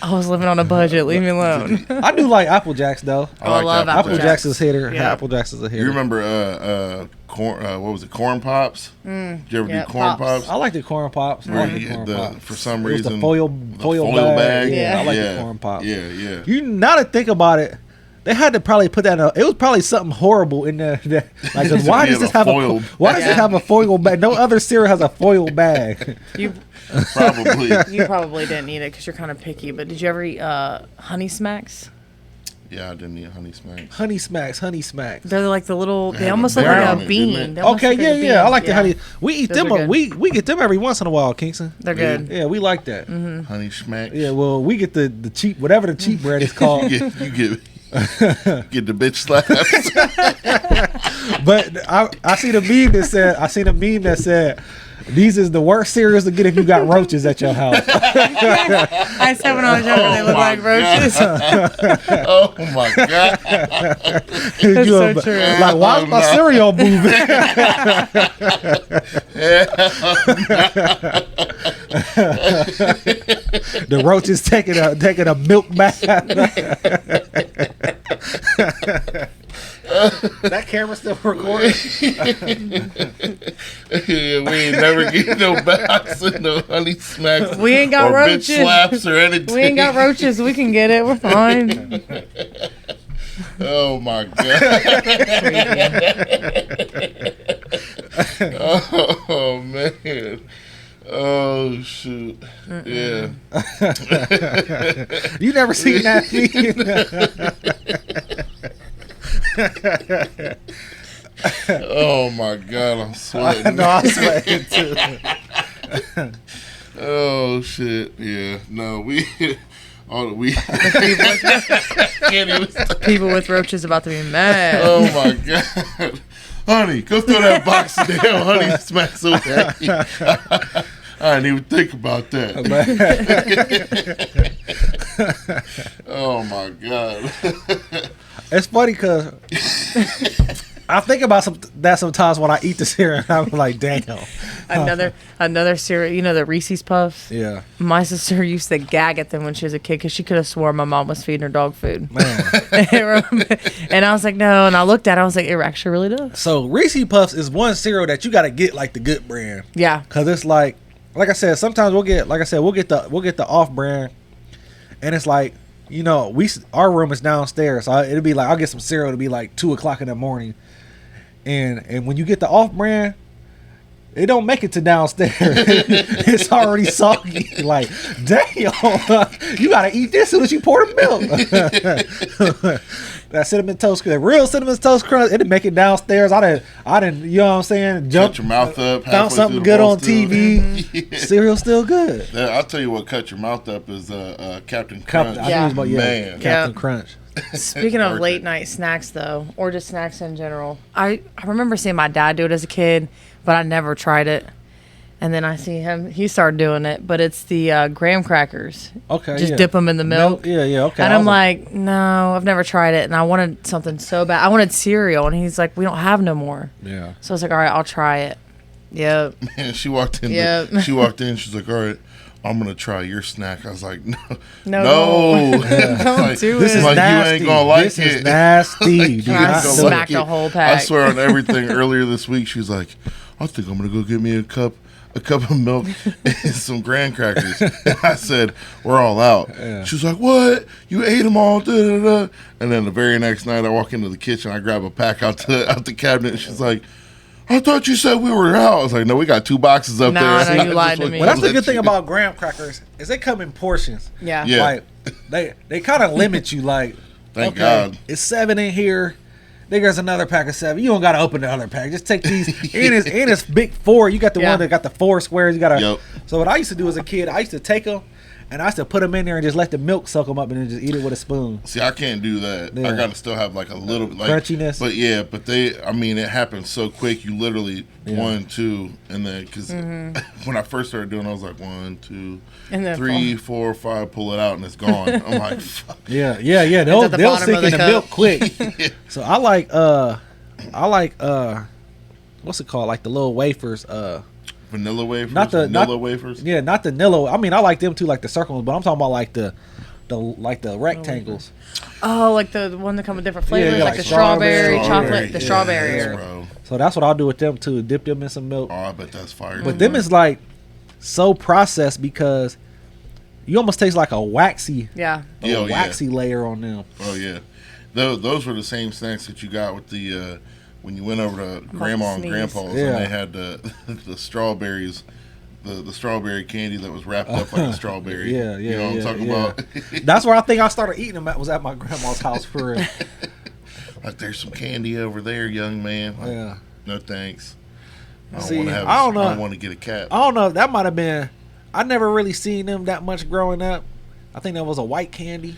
I was living on a budget. Leave me alone. I do like Apple Jacks though. Oh, I love Apple Apple Jacks is hitter. Yeah. Apple Jacks is a hitter. You remember corn? What was it? Corn Pops. Did you ever yeah, do corn Pops. pops? I like the corn pops. I Where like the you- corn the- pops. for some It was reason, the foil bag. Yeah, I like yeah, the corn pops. Yeah, yeah. You now to think about it, they had to probably put that. It was probably something horrible in there. Like, 'cause why does Yeah, this have foil a why does it have a foil bag? No other cereal has a foil bag. You Probably. you probably didn't eat it because you're kind of picky. But did you ever eat Honey Smacks? Yeah, I didn't eat Honey Smacks. Honey Smacks. They're like the little. They had almost a look bear like on a it, bean. didn't it? They almost Okay, look like a yeah. I bean. like the honey. We eat Those them. are good. We get them every once in a while, Kingston. They're good. Yeah, we like that. Honey Smacks. Yeah, well, we get the cheap, whatever the cheap bread is called. You get the bitch slaps. But I see the meme that said these is the worst cereals to get if you got roaches at your house. I said when I was younger, they look my like roaches. Oh my god. That's You so a- true. Like, why is my cereal moving? The roaches taking a milk bath. That camera still recording? Yeah, we ain't never get no baths and no Honey Smacks. We ain't got or roaches. bitch slaps or anything. We ain't got roaches. We can get it. We're fine. Oh my god. Oh man. Oh shoot. Yeah. You never seen that meme? Oh my god, I'm sweating. No, I'm sweating too. Oh shit. Yeah. No, we can't even People with roaches about to be mad. Oh my god. Honey, go throw that box of damn Honey Smacks over there. I didn't even think about that. Oh my god. It's funny because I think about that sometimes when I eat the cereal. I'm like, damn. Another cereal. You know the Reese's Puffs. Yeah, My sister used to gag at them when she was a kid because she could have swore my mom was feeding her dog food. man. And I was like, no. And I looked at it. I was like, it actually really does. So Reese's Puffs is one cereal that you got to get like the good brand Yeah. because it's like I said, sometimes we'll get the off brand, and it's like, you know, our room is downstairs, so it'll be like I'll get some cereal. It'll be like 2:00 in the morning, and when you get the off brand, it don't make it to downstairs. It's already soggy. Like, damn, you gotta eat this as soon as you pour the milk. That cinnamon toast crunch, real cinnamon toast crunch, it'd make it downstairs. I didn't, you know what I'm saying? Cut your mouth up. halfway Found something through the good bowl on still. TV. Cereal's still good. I'll tell you what cut your mouth up is Captain Crunch. I think it was about, Man. Captain Yeah. Crunch. Speaking of Worth late it. night snacks, though, or just snacks in general, I remember seeing my dad do it as a kid, but I never tried it. And then I see him. He started doing it, but it's the graham crackers. Okay. Just yeah. dip them in the milk. Yeah. Okay. And I'm like, no, I've never tried it. And I wanted something so bad. I wanted cereal. And he's like, we don't have no more. yeah. So I was like, all right, I'll try it. Yep. Man, she walked in. Yep. She walked in. She's like, all right, I'm gonna try your snack. I was like, no. Don't Like, do This it. is like, nasty. you ain't gonna like this it. is nasty. Do I not do smacked it. a whole I pack. swear on everything. Earlier this week, she was like, I think I'm gonna go get me a cup of milk and some graham crackers. And I said, we're all out. Yeah. She was like, what? You ate them all? Da, da, da. And then the very next night, I walk into the kitchen, I grab a pack out the cabinet, and she's like, I thought you said we were out. I was like, no, we got 2 boxes up No, there. no, I you just lied to want me. Well, that's the let good thing you- about graham crackers is they come in portions. Yeah. Yeah. Like they kind of limit you. Like, Thank God. it's 7 in here. There's another pack of 7. You don't got to open the other pack. Just take these. and it's big 4. You got the Yeah. one that got the 4 squares. You got to. Yep. So what I used to do as a kid, I used to take them and I used to put them in there and just let the milk soak them up and then just eat it with a spoon. See, I can't do that. Yeah. I got to still have like a little like Crunchiness. But yeah, but it happens so quick. You literally 1, 2, and then because when I first started doing, it, I was like 1, 2, And then 3, 4, 5, pull it out and it's gone. I'm like, fuck. Yeah. They'll at the bottom sink of in the the cup. milk quick. So I like what's it called? Like the little wafers. Vanilla wafers, Not the- vanilla not- wafers. Yeah, not the Nilla. I mean, I like them too, like the circle ones, but I'm talking about like the rectangles. Oh, like the one that come with different flavors, yeah, like like the strawberry, strawberry, chocolate, the yeah, strawberry. yeah. Bro. So that's what I'll do with them too. Dip them in some milk. Oh, I bet that's fire. But them is like so processed because you almost taste like a waxy, Yeah. waxy layer on them. Oh yeah, those were the same snacks that you got with the when you went over to Grandma and sneeze. Grandpa's Yeah. and they had the strawberries, the strawberry candy that was wrapped up like a strawberry. Yeah, You know what I'm talking yeah. about? That's where I think I started eating them. Was at my grandma's house for real. Like there's some candy over there, young man. Like, Yeah. no thanks. I don't See, want to have. I don't know. I don't want to get a cat. I don't know. That might have been. I never really seen them that much growing up. I think that was a white candy.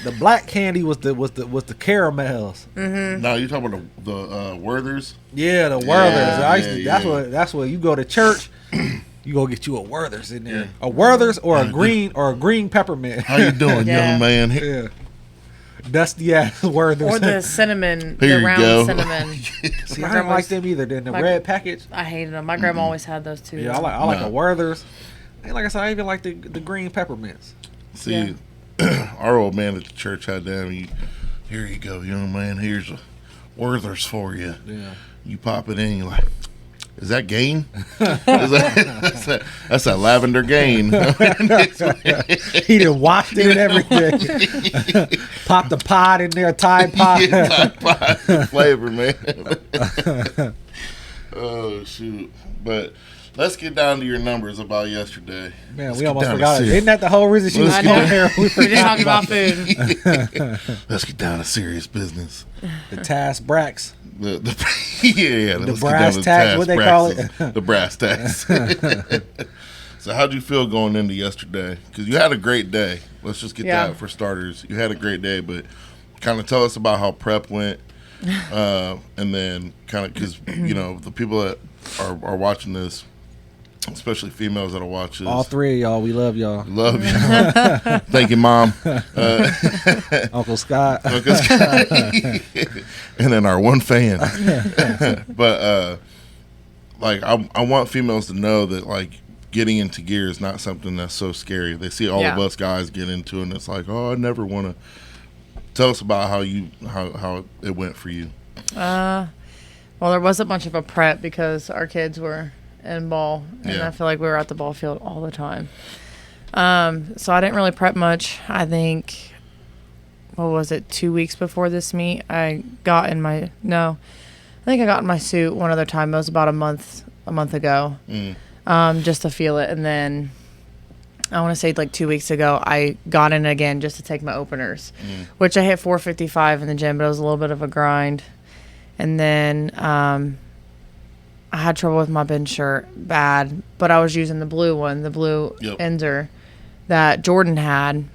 The black candy was the caramels. No, you talking about the Werthers? Yeah, the Yeah, Werthers. I used to, yeah. that's what you go to church. You go get you a Werthers in there. A Werthers or a green peppermint. How you doing, Yeah. young man? Yeah. Dusty ass Werthers. Or the cinnamon, Here the you round go. cinnamon. See, My I didn't like grandma's- them either. Then the my- red package. I hated them. My grandma always had those too. Yeah, I like No. a Werthers. And like I said, I even like the green peppermints. See, our old man at the church had them. Here you go, young man. Here's a Werther's for you. Yeah. You pop it in, you're like, is that Gain? That's that lavender Gain. He done washed it and everything. Popped the pot in there, Tide Pod. Yeah, pie flavor, man. Oh shoot! But let's get down to your numbers about yesterday. Man, Let's we get almost down to forgot it. serious- Isn't that the whole reason she was Let's I on know. here? We didn't talk about food. Let's get down to serious business. The Task Brax. The yeah, let's get brass down to tacks, what they call taxes. The brass tacks. So how'd you feel going into yesterday? Because you had a great day. Let's just get Yeah. that for starters. You had a great day, but kind of tell us about how prep went, and then kind of because the people that are watching this, especially females that'll watch this. All three of y'all, we love y'all. Love you. Thank you, Mom. Uncle Scott. Uncle Scott. And then our one fan. But like I want females to know that like getting into gear is not something that's so scary. They see all of Yeah. us guys get into it and it's like, oh, I never want to. Tell us about how it went for you. Well, there was a bunch of a prep because our kids were in ball, and Yeah. I feel like we were at the ball field all the time. So I didn't really prep much. I think, what was it, 2 weeks before this meet, I got in my suit one other time. It was about a month ago, just to feel it. And then I want to say like 2 weeks ago, I got in again just to take my openers, which I hit 455 in the gym, but it was a little bit of a grind. And then I had trouble with my bench shirt bad, but I was using the blue one, the blue Yep. Enzer that Jordan had.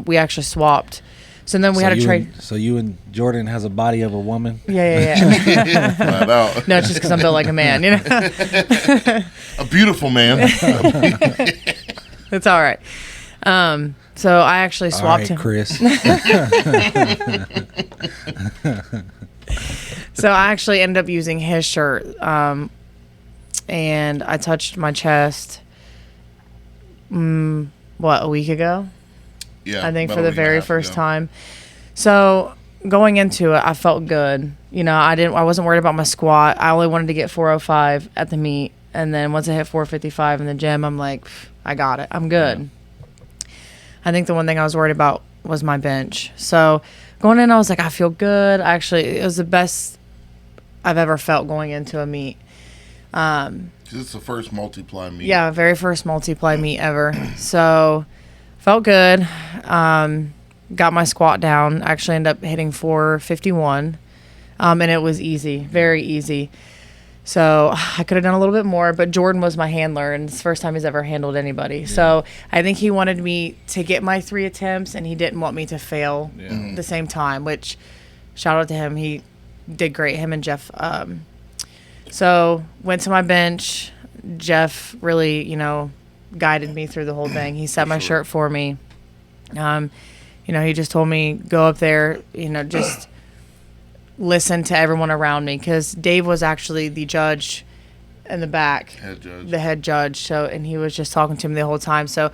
We actually swapped. So then we had to trade. So you and Jordan has a body of a woman. Yeah. Flat out. No, it's just because I'm built like a man, you know. A beautiful man. It's all right. So I actually swapped him. Chris. So I actually ended up using his shirt, and I touched my chest. A week ago? Yeah, I think about for a the week and a very half first ago. time. So going into it, I felt good. You know, I wasn't worried about my squat. I only wanted to get 405 at the meet, and then once I hit 455 in the gym, I'm like, I got it. I'm good. Yeah. I think the one thing I was worried about was my bench. So going in, I was like, I feel good. It was the best I've ever felt going into a meet. 'Cause it's the first multiply meet. Yeah, very first multiply meet ever. So felt good. Got my squat down. Actually ended up hitting 451. And it was easy, very easy. So I could have done a little bit more, but Jordan was my handler, and it's the first time he's ever handled anybody. Yeah. So I think he wanted me to get my 3 attempts, and he didn't want me to fail the same time, which shout out to him. He did great, him and Jeff. So went to my bench. Jeff really, guided me through the whole thing. He set my shirt for me. He just told me, go up there, just listen to everyone around me, because Dave was actually the judge in the back, the head judge. So, and he was just talking to me the whole time. So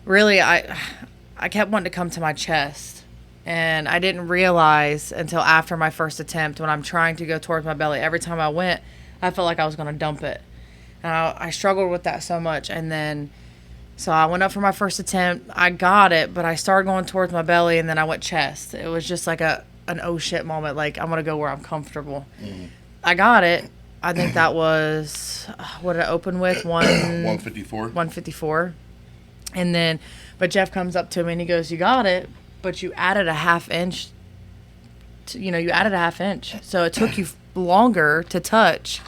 really, I kept wanting to come to my chest, and I didn't realize until after my first attempt, when I'm trying to go towards my belly, every time I went, I felt like I was going to dump it. And I struggled with that so much. And then, so I went up for my first attempt. I got it, but I started going towards my belly, and then I went chest. It was just like an oh shit moment. Like, I'm going to go where I'm comfortable. Mm-hmm. I got it. I think that was, what did I open with? 154. 154. And then, but Jeff comes up to me and he goes, you got it, but you added a half inch. You added a half inch. So it took you longer to touch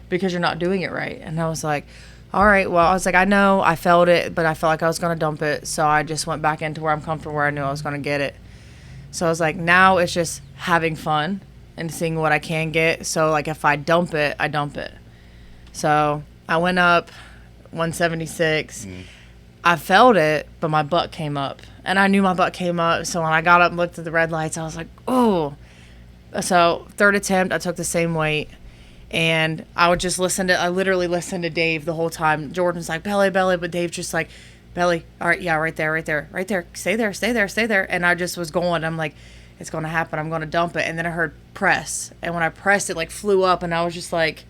because you're not doing it right. And I was like, all right, well, I was like, I know I felt it, but I felt like I was going to dump it. So I just went back into where I'm comfortable, where I knew I was going to get it. So I was like, now it's just having fun and seeing what I can get. So, like, if I dump it, I dump it. So I went up 176. I felt it, but my butt came up. And I knew my butt came up. So when I got up and looked at the red lights, I was like, oh. So third attempt, I took the same weight. And I would just I literally listened to Dave the whole time. Jordan's like, belly, but Dave's just like, belly, all right, yeah, right there, stay there. And I just was going, I'm like, it's going to happen, I'm going to dump it. And then I heard press. And when I pressed, it like flew up, and I was just like,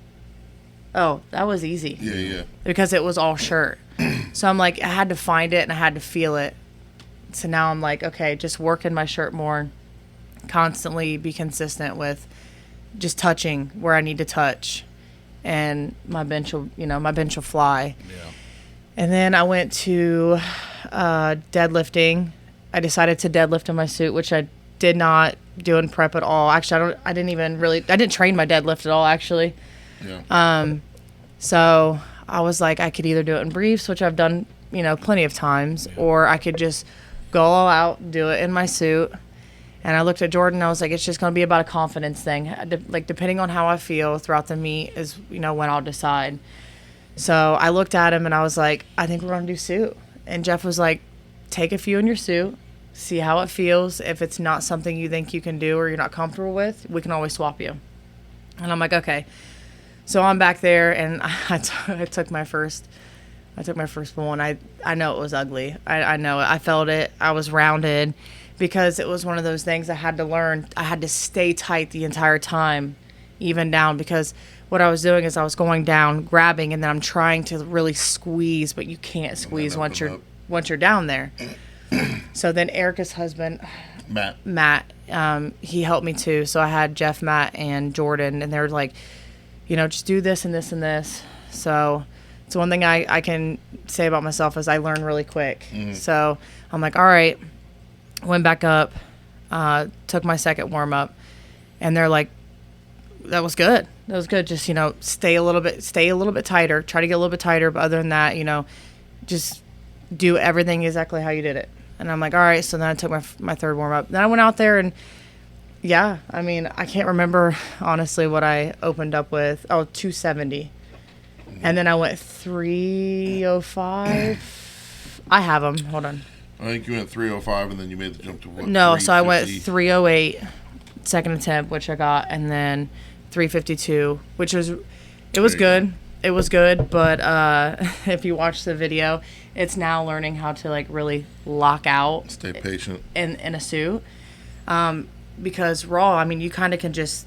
oh, that was easy. Yeah. Because it was all shirt. So I'm like, I had to find it and I had to feel it. So now I'm like, okay, just working my shirt more, constantly be consistent with just touching where I need to touch, and my bench will fly. Yeah. And then I went to deadlifting. I decided to deadlift in my suit, which I did not do in prep at all. Actually, I didn't train my deadlift at all, actually. Yeah. So I was like, I could either do it in briefs, which I've done, plenty of times, or I could just go all out, do it in my suit. And I looked at Jordan, and I was like, it's just going to be about a confidence thing. Like, depending on how I feel throughout the meet is, when I'll decide. So I looked at him, and I was like, I think we're going to do suit. And Jeff was like, take a few in your suit, see how it feels. If it's not something you think you can do or you're not comfortable with, we can always swap you. And I'm like, okay. So I'm back there, and I took my first one. I know it was ugly. I know it. I felt it. I was rounded. Because it was one of those things I had to learn. I had to stay tight the entire time, even down, because what I was doing is I was going down, grabbing, and then I'm trying to really squeeze, but you can't squeeze once you're down there. So then Erica's husband, Matt, he helped me too. So I had Jeff, Matt, and Jordan, and they were like, just do this and this and this. So it's one thing I can say about myself is I learn really quick. Mm-hmm. So I'm like, all right. Went back up, took my second warm up, and they're like, that was good. That was good. Just, stay a little bit tighter, try to get a little bit tighter. But other than that, just do everything exactly how you did it. And I'm like, all right. So then I took my third warm up. Then I went out there and, yeah, I mean, I can't remember, honestly, what I opened up with. Oh, 270. And then I went 305. I have them. Hold on. I think you went 305, and then you made the jump to what? No, so I went 350? 308 second attempt, which I got, and then 352, which was, it was good. It was good, but if you watch the video, it's now learning how to like really lock out. Stay patient. In a suit. Because raw, I mean, you kind of can just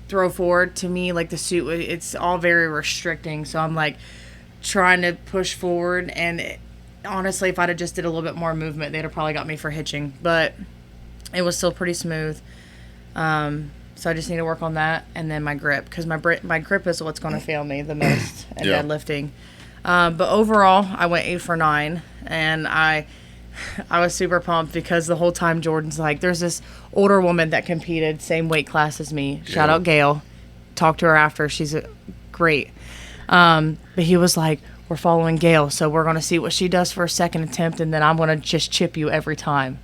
throw forward. To me, like the suit, it's all very restricting. So I'm like trying to push forward, and honestly, if I'd have just did a little bit more movement, they'd have probably got me for hitching. But it was still pretty smooth. So I just need to work on that, and then my grip, because my grip is what's going to fail me the most in deadlifting. But overall, I went 8 for 9, and I was super pumped because the whole time Jordan's like, there's this older woman that competed, same weight class as me. Shout out Gail. Talked to her after. She's great. But he was like, we're following Gail, so we're going to see what she does for a second attempt, and then I'm going to just chip you every time.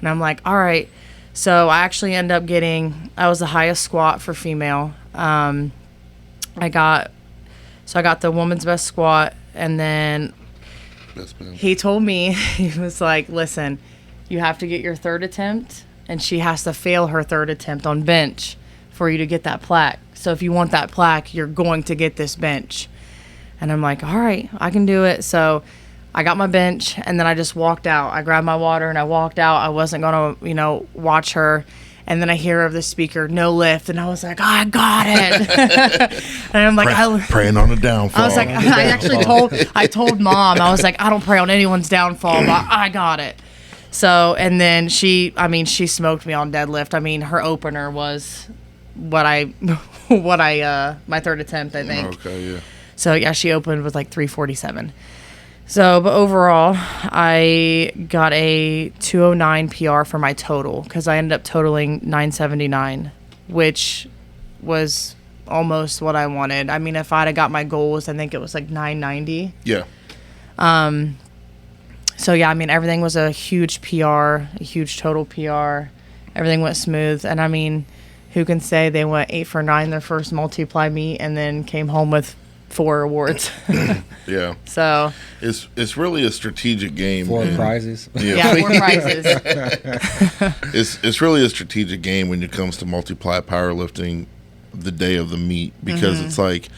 And I'm like, all right. So I actually ended up I was the highest squat for female. I got the woman's best squat, and then he told me, he was like, listen, you have to get your third attempt, and she has to fail her third attempt on bench for you to get that plaque. So if you want that plaque, you're going to get this bench. And I'm like, all right, I can do it. So I got my bench, and then I just walked out. I grabbed my water, and I walked out. I wasn't going to, watch her. And then I hear of the speaker, no lift. And I was like, I got it. And I'm like, praying on a downfall. I was like, I told Mom, I was like, I don't pray on anyone's downfall, but I got it. So, and then she smoked me on deadlift. I mean, her opener was my third attempt, I think. Okay, yeah. So, yeah, she opened with like 347. So, but overall, I got a 209 PR for my total because I ended up totaling 979, which was almost what I wanted. I mean, if I'd have got my goals, I think it was like 990. Yeah. So, yeah, I mean, everything was a huge PR, a huge total PR. Everything went smooth. And, I mean, who can say they went 8 for 9 their first multiply meet and then came home with 4 awards. Yeah. So it's really a strategic game. 4 prizes. Yeah, 4 prizes. It's really a strategic game when it comes to multiply powerlifting the day of the meet, because it's like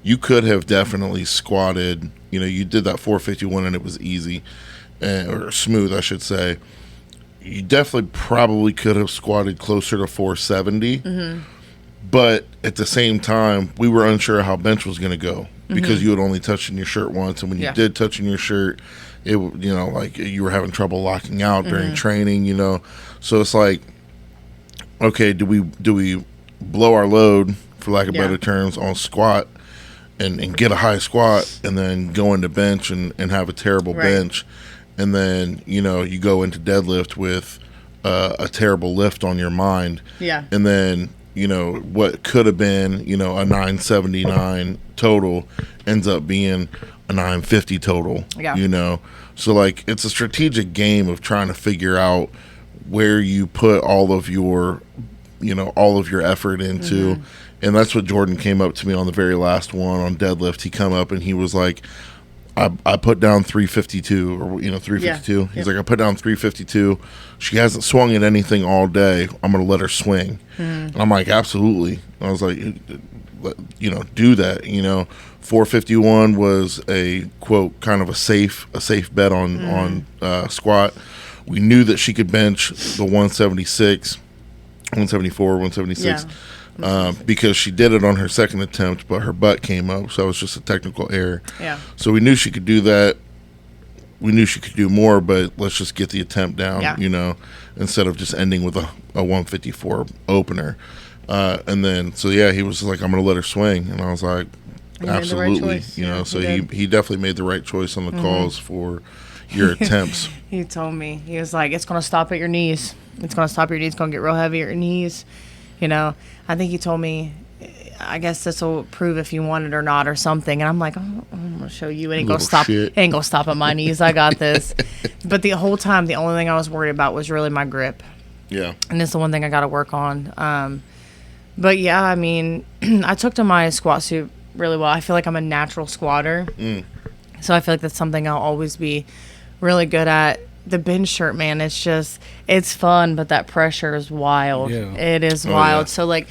you could have definitely squatted, you did that 451 and it was easy, or smooth, I should say. You definitely probably could have squatted closer to 470. But at the same time, we were unsure how bench was going to go because you had only touched in your shirt once. And when you did touch in your shirt, it, like you were having trouble locking out during training, So it's like, okay, do we blow our load, for lack of better terms, on squat and get a high squat and then go into bench and have a terrible bench. And then, you go into deadlift with a terrible lift on your mind. Yeah. And then, what could have been, a 979 total ends up being a 950 total. Yeah. So like it's a strategic game of trying to figure out where you put all of your effort into. And that's what Jordan came up to me on the very last one on deadlift. He come up and he was like, I put down 352 or 352. Yeah. He's like, I put down 352. She hasn't swung at anything all day. I'm going to let her swing. And I'm like, absolutely. I was like, do that. 451 was a quote kind of a safe bet on squat. We knew that she could bench the 176, 174, 176. Yeah. Because she did it on her second attempt, but her butt came up, so it was just a technical error. Yeah. So we knew she could do that. We knew she could do more, but let's just get the attempt down, instead of just ending with a 154 opener. And then, he was like, I'm going to let her swing. And I was like, absolutely. So he definitely made the right choice on the calls for your attempts. He told me, he was like, it's going to stop at your knees. It's going to stop your knees. It's going to get real heavy at your knees. I think he told me, I guess this will prove if you want it or not or something. And I'm like, I'm going to show you. It ain't going to stop. It ain't going to stop at my knees. I got this. But the whole time, the only thing I was worried about was really my grip. Yeah. And it's the one thing I got to work on. But yeah, I mean, I took to my squat suit really well. I feel like I'm a natural squatter. So I feel like that's something I'll always be really good at. The bench shirt, man, it's fun, but that pressure is wild. Yeah. It is wild. Yeah. So, like,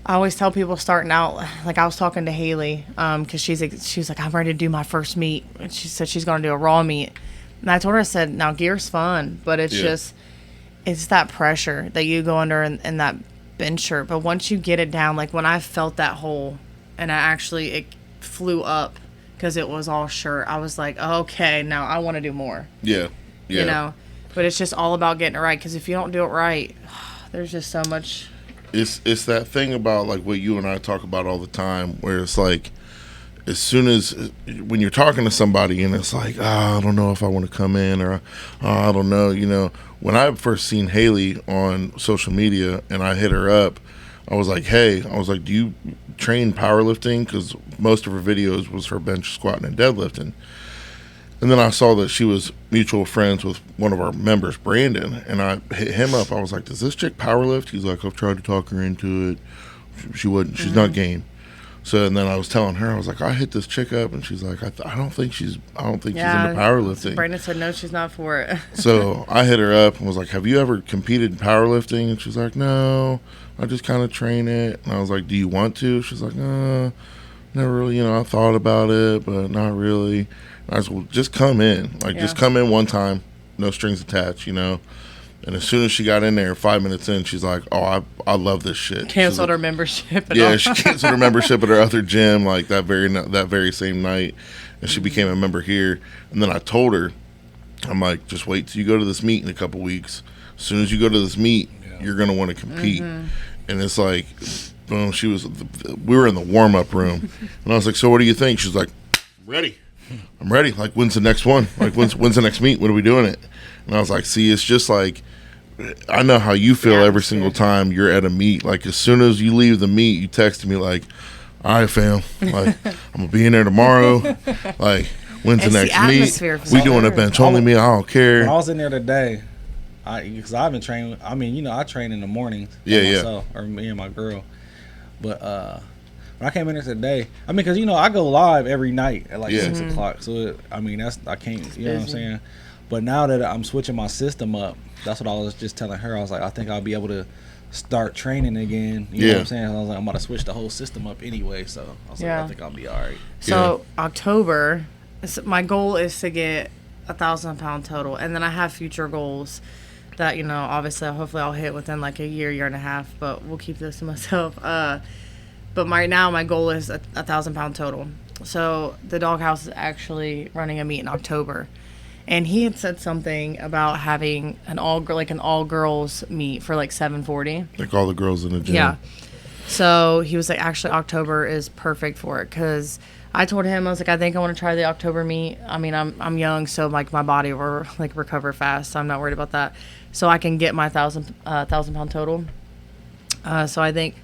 I always tell people starting out, like I was talking to Haley, because she's like, I'm ready to do my first meet. And she said she's going to do a raw meet. And I told her, I said, now gear's fun, but it's it's that pressure that you go under in that bench shirt. But once you get it down, like when I felt that hole and it flew up because it was all shirt, I was like, okay, now I want to do more. Yeah. Yeah. You know, but it's just all about getting it right, because if you don't do it right, there's just so much. It's that thing about like what you and I talk about all the time, where it's like, as soon as when you're talking to somebody and it's like, I don't know if I want to come in, or I don't know, you know. When I first seen Haley on social media and I hit her up, I was like, hey, do you train powerlifting? Because most of her videos was her bench squatting and deadlifting. And then I saw that she was mutual friends with one of our members, Brandon, and I hit him up. I was like, does this chick powerlift? He's like, I've tried to talk her into it. She wouldn't. She's not game. So, and then I was telling her, I was like, I hit this chick up, and she's like, I don't think she's into powerlifting. Brandon said, no, she's not for it. So I hit her up and was like, have you ever competed in powerlifting? And she's like, no, I just kind of train it. And I was like, do you want to? She's like, no, never really, you know, I thought about it, but not really. I said, well, just come in. Just come in one time, no strings attached, you know. And as soon as she got in there, 5 minutes in, she's like, oh, I love this shit. Canceled her membership. She canceled her membership at her other gym, like that very same night. And she became a member here. And then I told her, I'm like, just wait till you go to this meet in a couple weeks. As soon as you go to this meet, you're going to want to compete. And it's like, boom, we were in the warm-up room. And I was like, so what do you think? She's like, ready. I'm ready. Like, when's the next one? Like, when's the next meet? When are we doing it? And I was like, see, it's just like, I know how you feel every single time you're at a meet. Like, as soon as you leave the meet, you text me like, all right, fam, like, I'm going to be in there tomorrow. Like, when's the next meet? We doing a bench only meet. I don't care. When I was in there today, because I've been training. I mean, you know, I train in the mornings. Myself, or me and my girl. But when I came in there today, I mean, because, you know, I go live every night at like 6 o'clock. So, I mean, I can't, you know what I'm saying? But now that I'm switching my system up, that's what I was just telling her. I was like, I think I'll be able to start training again. You know what I'm saying? I was like, I'm about to switch the whole system up anyway. So, I was like, I think I'll be all right. So, October, my goal is to get 1,000-pound total. And then I have future goals that, you know, obviously, hopefully I'll hit within like a year and a half. But we'll keep those to myself. But right now, my goal is 1,000-pound total. So the Doghouse is actually running a meet in October, and he had said something about having an all girls meet for like 740. Like all the girls in the gym. Yeah. So he was like, actually, October is perfect for it, because I told him, I was like, I think I want to try the October meet. I mean, I'm young, so like my body will like recover fast, so I'm not worried about that. So I can get my 1,000-pound total. So I think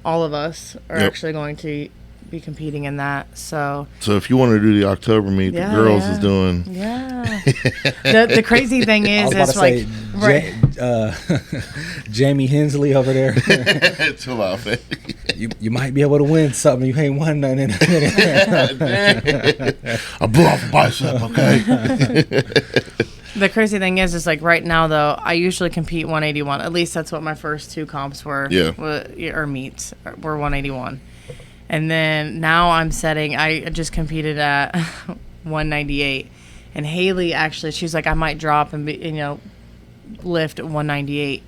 all of us are actually going to be competing in that. So if you want to do the October meet, the girls is doing. Yeah. the crazy thing is, it's like Jamie Hensley over there. Chill out, man. You might be able to win something. You ain't won nothing. I blew off a bicep, okay? The crazy thing is like right now, though, I usually compete 181. At least that's what my first two comps were. Or meets were 181. And then now I just competed at 198. And Haley, actually, she's like, I might drop and lift 198.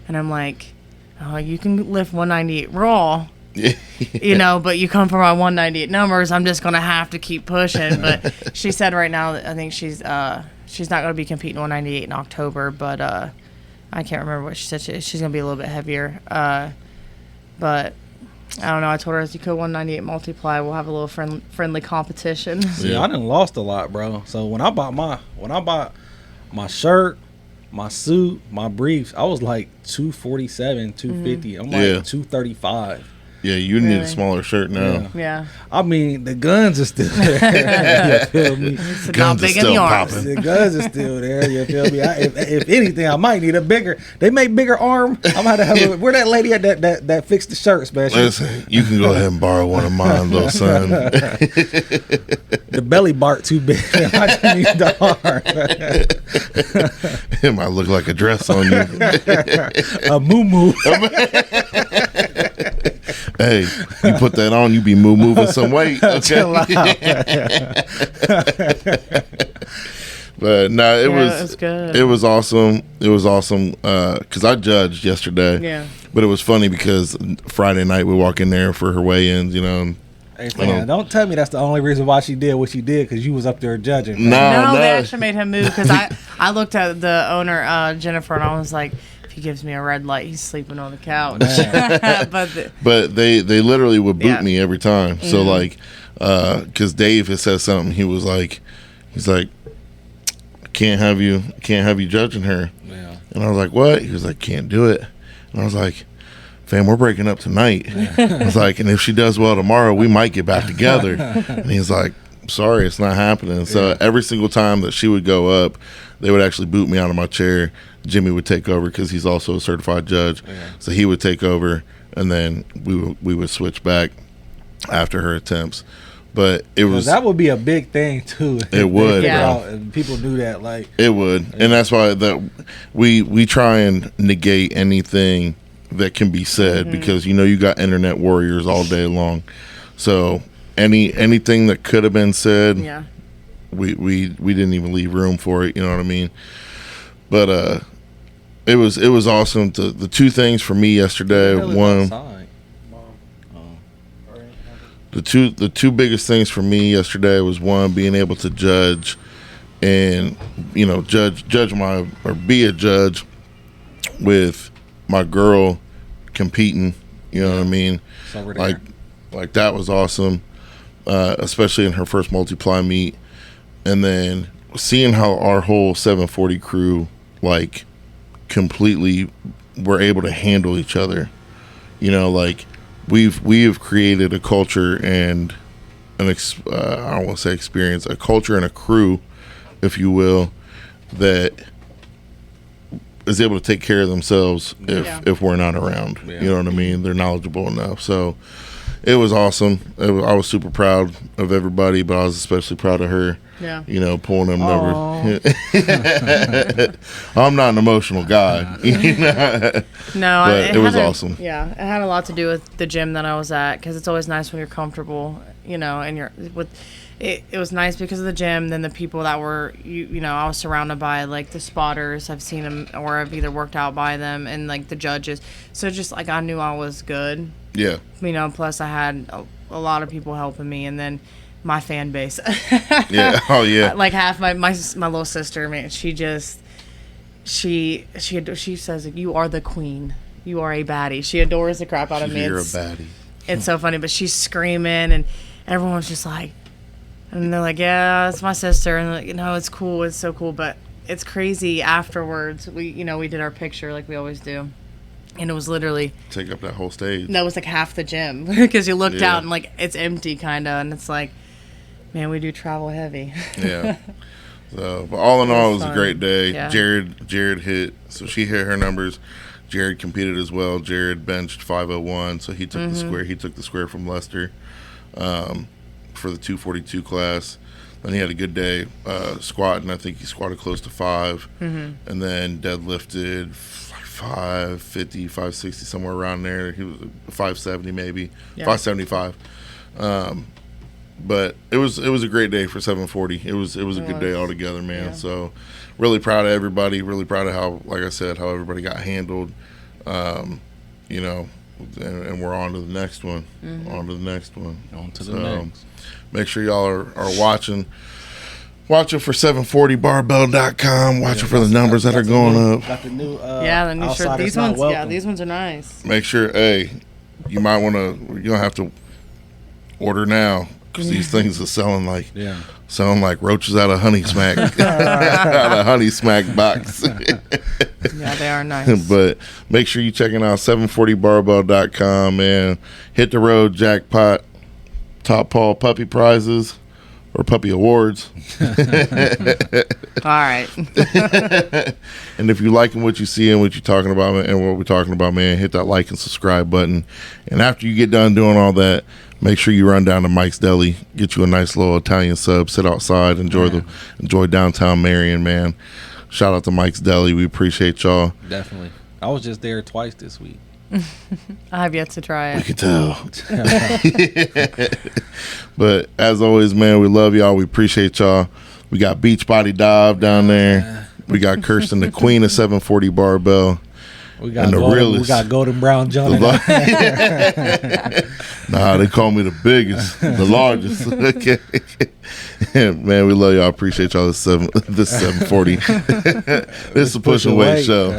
And I'm like, oh, you can lift 198 raw. But you come from my 198 numbers, I'm just going to have to keep pushing. But she said right now that I think she's not going to be competing 198 in October, but I can't remember what she said. She's going to be a little bit heavier. But I don't know. I told her as you go 198 multiply, we'll have a little friendly competition. See, I done lost a lot, bro. So when I bought my shirt, my suit, my briefs, I was like 247, 250. I'm like 235. Yeah, you need a Really? smaller shirt now. Yeah. I mean, the guns are still there. You feel me? It's not Guns are big in still the arms. popping. The guns are still there. You feel me? If anything, I might need a bigger. They make bigger arm. I'm gonna have where that lady at that fixed the shirts, man. Listen, you can go ahead and borrow one of mine, little son. The belly part too big. I just need the arm. It might look like a dress on you. A moo. Hey, you put that on, you be moving some weight. Okay. Chill out. But no, it was good. It was awesome. It was awesome because I judged yesterday. Yeah. But it was funny because Friday night we walk in there for her weigh-ins, you know. Hey, man, don't tell me that's the only reason why she did what she did, because you was up there judging. No, They actually made him move because I looked at the owner, Jennifer, and I was like, if he gives me a red light, he's sleeping on the couch. But they literally would boot Yeah. me every time. Mm-hmm. So like, because Dave had said something, he's like, can't have you judging her. Yeah. And I was like, what? He was like, can't do it. And I was like, fam, we're breaking up tonight. I was like, and if she does well tomorrow, we might get back together. And he's like, sorry, it's not happening. So every single time that she would go up, they would actually boot me out of my chair. Jimmy would take over because he's also a certified judge. Yeah. So he would take over, and then we would switch back after her attempts. But it was That would be a big thing too. It would, Yeah. And people knew that, like. it would, and that's why that we try and negate anything that can be said because you got internet warriors all day long. So anything that could have been said, Yeah. we didn't even leave room for it. You know what I mean? But it was awesome. The two things for me yesterday, one. The two biggest things for me yesterday was one, being able to judge and judge my, or be a judge with my girl competing, you know what I mean? It's over there. Like that was awesome, especially in her first multiply meet, and then seeing how our whole 740 crew like completely were able to handle each other. Like we have created a culture and I don't want to say experience, a culture and a crew, if you will, that is able to take care of themselves if we're not around. Yeah. You know what I mean? They're knowledgeable enough. So it was awesome. I was super proud of everybody, but I was especially proud of her. Yeah. Pulling them numbers. I'm not an emotional guy. No, But it was awesome. Yeah, it had a lot to do with the gym that I was at because it's always nice when you're comfortable, and you're with. It was nice because of the gym. Then the people that were, I was surrounded by like the spotters. I've seen them, or I've either worked out by them, and like the judges. So just like I knew I was good. Yeah. Plus I had a lot of people helping me, and then my fan base. Yeah. Oh yeah. Like half my little sister, man. She says, "You are the queen. You are a baddie." She adores the crap out of me. You're a baddie. It's so funny, but she's screaming, and everyone's just like, and they're like, "Yeah, it's my sister," and like, it's cool, it's so cool, but it's crazy. Afterwards, we did our picture like we always do, and it was literally Take up that whole stage. that was like half the gym because you looked Yeah. out and like it's empty kind of, and it's like, man, we do travel heavy. Yeah. So, but all in all, it was a fun. great day. Yeah. Jared hit, so she hit her numbers. Jared competed as well. Jared benched 501, so he took the square. He took the square from Lester for the 242 class. Then he had a good day squatting. I think he squatted close to 5, and then deadlifted like 550, 560, somewhere around there. He was 570 maybe, 575. But it was a great day for 740. It was a good day altogether, man. Yeah. So really proud of everybody. Really proud of how, like I said, how everybody got handled. And we're on to the next one. On to the next one. On to the next. Make sure y'all are watching. Watching for 740barbell.com. Watching for the numbers that are going up. Got the new. The new shirt. Outsiders These Not ones, Welcome. these ones are nice. Make sure, you might want to. You're gonna have to order now because these things are selling like Sound like roaches out of Honey Smack, out of Honey Smack box. Yeah, they are nice. But make sure you checking out 740barbell.com, man. Hit the road, jackpot, top paw puppy prizes or puppy awards. All right. And if you're liking what you see and what you're talking about and what we're talking about, man, hit that like and subscribe button. And after you get done doing all that, make sure you run down to Mike's Deli, get you a nice little Italian sub, sit outside, enjoy downtown Marion, man. Shout out to Mike's Deli. We appreciate y'all. Definitely. I was just there twice this week. I have yet to try We it. can tell. But as always, man, we love y'all. We appreciate y'all. We got Beachbody Dive down there. We got Kirsten, the queen of 740 Barbell. We got And the golden, realest. we got Golden Brown John. Nah, they call me the biggest, the largest. Okay. Man, we love y'all. Appreciate y'all. This 740. This is a Push and Weight show.